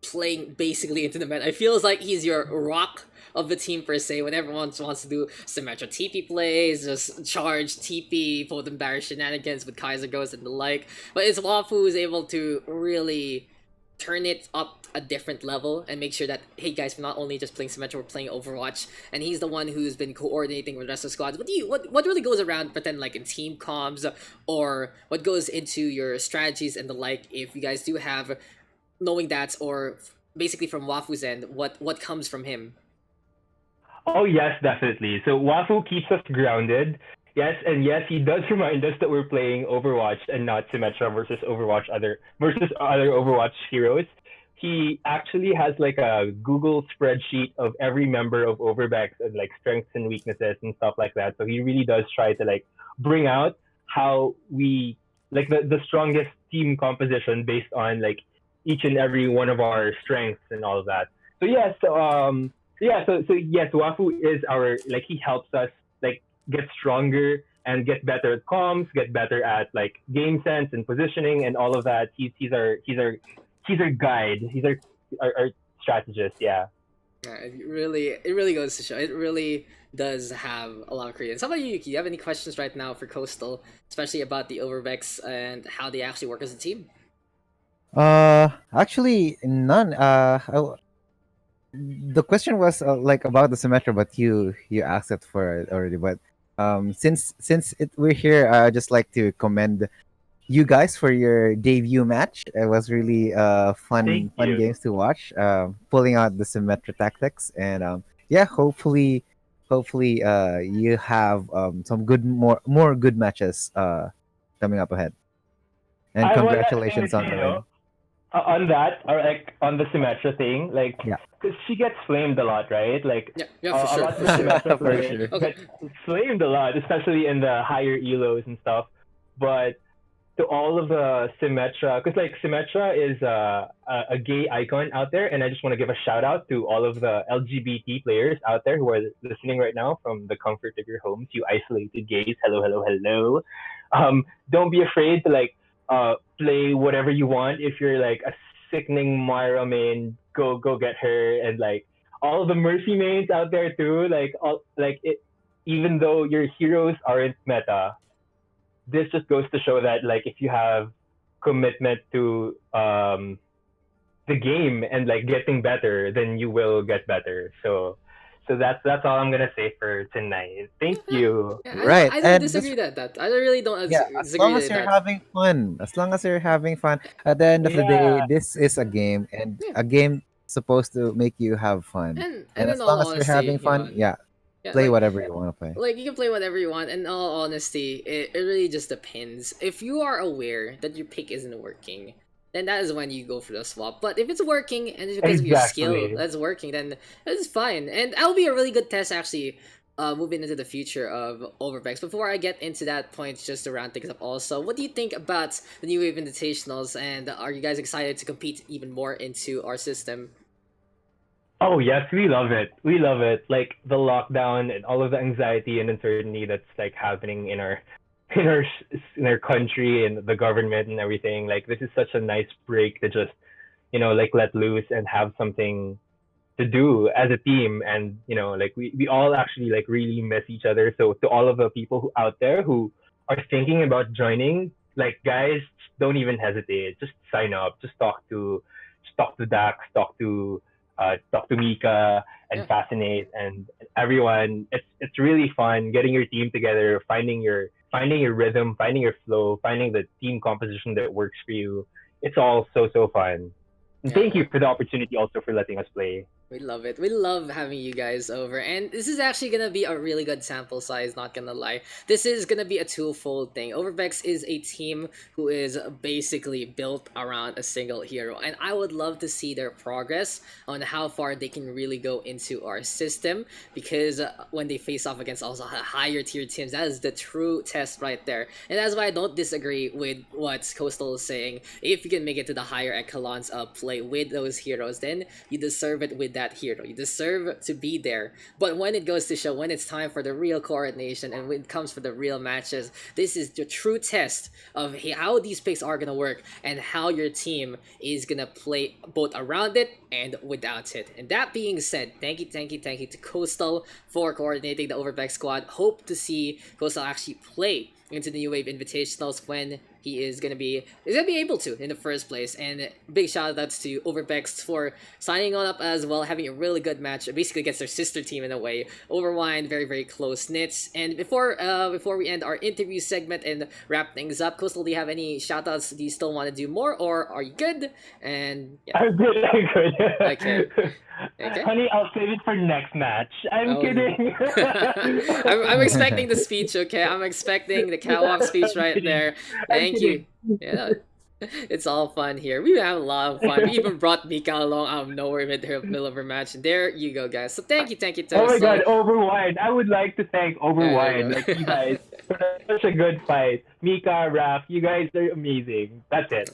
playing basically into the meta. I feels like he's your rock of the team per se. When everyone wants to do Symmetra TP plays, just charge TP, Potent Barrier shenanigans with Kaiser Ghost and the like. But it's Wafu who's able to really turn it up a different level and make sure that, hey guys, we're not only just playing Symmetra, we're playing Overwatch. And he's the one who's been coordinating with the rest of the squads. What really goes around pretend like in team comms, or what goes into your strategies and the like, if you guys do have knowing that, or basically from Wafu's end, what comes from him? Oh yes, definitely. So Wafu keeps us grounded. Yes, and yes, he does remind us that we're playing Overwatch and not Symmetra versus other Overwatch heroes. He actually has like a Google spreadsheet of every member of Overbeks and like strengths and weaknesses and stuff like that. So he really does try to like bring out how we like the strongest team composition based on like each and every one of our strengths and all of that. So yes, so yes, Wafu is our like he helps us like get stronger and get better at comms, get better at like game sense and positioning and all of that. He's our guide. He's our strategist. Yeah. Yeah, it really goes to show. It really does have a lot of credence. How about you, Yuki? Do you have any questions right now for Coastal, especially about the Overbeks and how they actually work as a team? Actually, none. The question was like about the Symmetra, but you asked it for it already. But we're here, I just like to commend you guys for your debut match. It was really Thank fun you. games to watch. Pulling out the Symmetra tactics, and yeah, hopefully you have some more good matches coming up ahead. And I want that thing congratulations to on you the know win. on that or like on the Symmetra thing, like Yeah. because she gets flamed a lot, right? Like Yeah, for a sure, lot for of sure. Symmetra For players sure. Okay. get flamed a lot, especially in the higher elos and stuff. But to all of the Symmetra, because like Symmetra is a gay icon out there, and I just want to give a shout out to all of the LGBT players out there who are listening right now from the comfort of your homes. You isolated gays, hello, hello, hello. Don't be afraid to like play whatever you want. If you're like a sickening Moira main, go get her, and like all of the Mercy mains out there too. Like all like it, even though your heroes aren't meta, this just goes to show that like if you have commitment to the game and like getting better, then you will get better. So that's all I'm gonna say for tonight. Thank Yeah, you. yeah, Right, I don't and disagree that I really don't yeah, as disagree long as with you're that. having fun, at the end of the day, Yeah, this is a game, and Yeah, a game supposed to make you have fun. and And in as long all as you're honesty, having fun, yeah, yeah, play whatever you want to play. like you can play whatever you want. In all honesty, it really just depends. If you are aware that your pick isn't working, then that is when you go for the swap. But if it's working and it's because of your skill exactly. that's working, then it's fine. And that'll be a really good test actually. Moving into the future of Overbeks. Before I get into that point, just to round things up, also, what do you think about the new wave invitationals? And are you guys excited to compete even more into our system? Oh yes, we love it. We love it. Like the lockdown and all of the anxiety and uncertainty that's like happening in our in our country and the government and everything. Like this is such a nice break to just like let loose and have something to do as a team. And like we all actually like really miss each other. So to all of the people out there who are thinking about joining, like guys, don't even hesitate. Just sign up. Just talk to Dax, talk to Mika and Yeah. Fascinate and everyone. It's really fun getting your team together, finding your rhythm, finding your flow, finding the team composition that works for you. It's all so fun. And Yeah, thank you for the opportunity also for letting us play. We love it. We love having you guys over. And this is actually going to be a really good sample size, not going to lie. This is going to be a twofold thing. Overbeks is a team who is basically built around a single hero. And I would love to see their progress on how far they can really go into our system. Because when they face off against also higher tier teams, that is the true test right there. And that's why I don't disagree with what Coastal is saying. If you can make it to the higher echelons of play with those heroes, then you deserve it with that hero. You deserve to be there. But when it goes to show, when it's time for the real coordination and when it comes for the real matches, this is the true test of how these picks are gonna work and how your team is gonna play both around it and without it. And that being said, thank you to Coastal for coordinating the Overbeks squad. Hope to see Coastal actually play into the New Wave Invitationals when he is gonna be able to in the first place. And big shout outs to Overbeks for signing on up as well, having a really good match, basically against their sister team in a way. Overwine, very close knits. And before we end our interview segment and wrap things up, Coastal, do you have any shout outs? Do you still want to do more, or are you good? And yeah. I'm good. I'm good. Okay. Okay. Honey, I'll save it for next match. I'm Oh, kidding. I'm expecting the speech, okay? I'm expecting the catwalk speech right there. Thank you. Yeah, it's all fun here. We have a lot of fun. We even brought Mika along out of nowhere with her middle of her match. And there you go, guys. So thank you, Oh my Toast. god, Overwine. I would like to thank Overwine. go. Like, you guys, for such a good fight. Mika, Raph, you guys are amazing. That's it.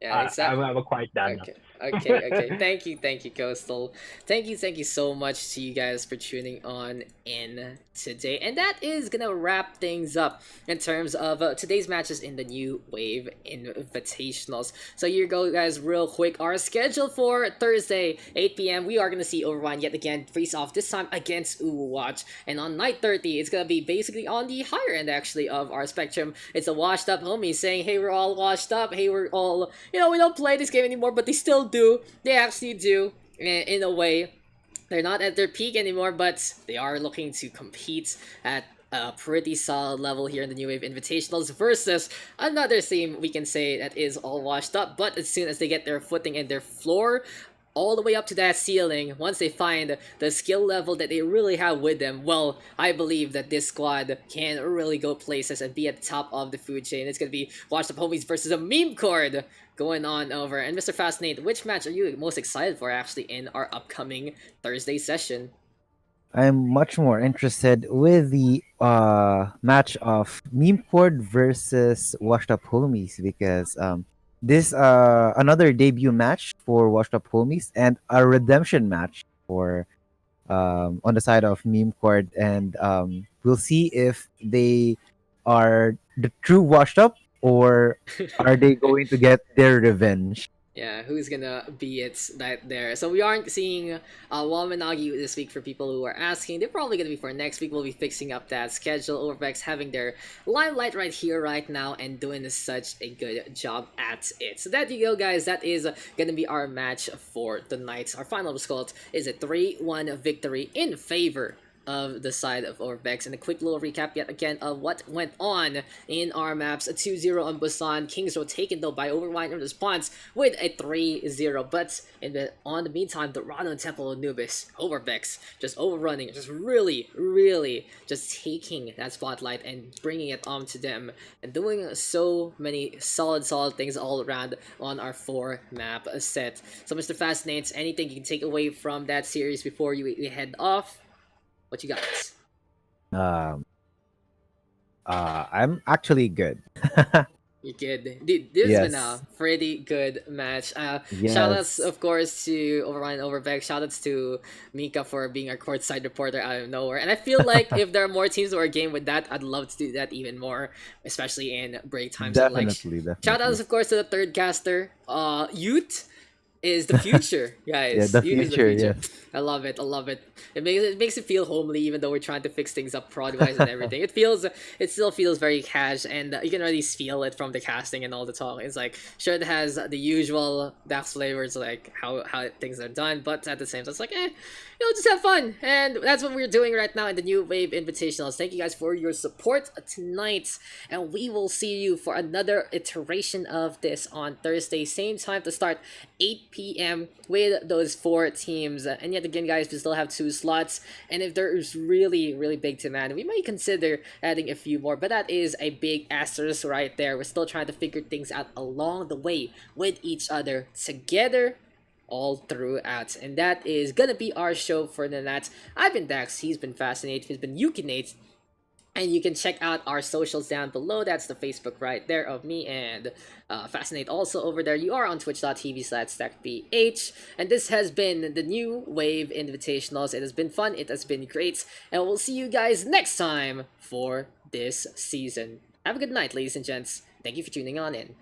Yeah, exactly. I'm a quiet down now. Okay. Thank you, Coastal. Thank you so much to you guys for tuning on in today. And that is gonna wrap things up in terms of today's matches in the New Wave Invitationals. So here you go, guys, real quick. Our schedule for Thursday, 8 p.m. We are gonna see Overwine yet again face off, this time against Watch. And on night 30, it's gonna be basically on the higher end actually of our spectrum. It's a washed up homie saying, hey, we're all washed up. Hey, we're all, we don't play this game anymore, but they still do. They actually do, in a way. They're not at their peak anymore, but they are looking to compete at a pretty solid level here in the New Wave Invitationals versus another team we can say that is all washed up, but as soon as they get their footing and their floor all the way up to that ceiling, once they find the skill level that they really have with them, well, I believe that this squad can really go places and be at the top of the food chain. It's going to be Washed Up Homies versus a meme cord going on over. And Mr. Fascinate, which match are you most excited for actually in our upcoming Thursday session? I'm much more interested with the match of Meme Cord versus Washed Up Homies because this another debut match for Washed Up Homies and a redemption match for on the side of Meme Cord, and we'll see if they are the true Washed Up or are they going to get their revenge. Yeah, who's gonna be it right there? So we aren't seeing Walmanagi this week for people who are asking. They're probably gonna be for next week. We'll be fixing up that schedule. Overbeks having their limelight right here, right now, and doing such a good job at it. So that you go, guys. That is gonna be our match for the night. Our final result is a 3-1 victory in favor of the side of Overbeks. And a quick little recap yet again of what went on in our maps. A 2-0 on Busan. Kings were taken though by Overwine in response with a 3-0. But on the meantime, Dorado and Temple Anubis, Overbeks just overrunning, just really just taking that spotlight and bringing it on to them and doing so many solid things all around on our 4-map set. So Mr. Fascinates, anything you can take away from that series before we head off? What you got? I'm actually good. You good. Dude, this has been a Yes. pretty good match. Yes. Shoutouts, of course, to Overwine and Overbeks. Shoutouts to Mika for being our courtside reporter out of nowhere. And I feel like if there are more teams who are game with that, I'd love to do that even more, especially in break times. Definitely. Shoutouts, of course, to the third caster. Youth is the future, guys. Yeah, the Youth is future, yeah. I love it. It makes it feel homely, even though we're trying to fix things up prod wise and everything. It still feels very cash, and you can already feel it from the casting and all the talk. It's like sure it has the usual Daks flavors, like how things are done, but at the same time, it's like just have fun, and that's what we're doing right now in the New Wave Invitationals. Thank you guys for your support tonight, and we will see you for another iteration of this on Thursday, same time to start, 8 p.m. with those 4 teams, and yet again, guys, we still have 2 slots, and if there is really, really big demand, we might consider adding a few more, but that is a big asterisk right there. We're still trying to figure things out along the way with each other together all throughout. And that is gonna be our show for the night. I've been Dax, he's been Fascinate, he's been Yukinate, and you can check out our socials down below. That's the Facebook right there of me and Fascinate also over there. You are on twitch.tv/StackPH. And this has been the new Wave Invitationals. It has been fun. It has been great. And we'll see you guys next time for this season. Have a good night, ladies and gents. Thank you for tuning on in.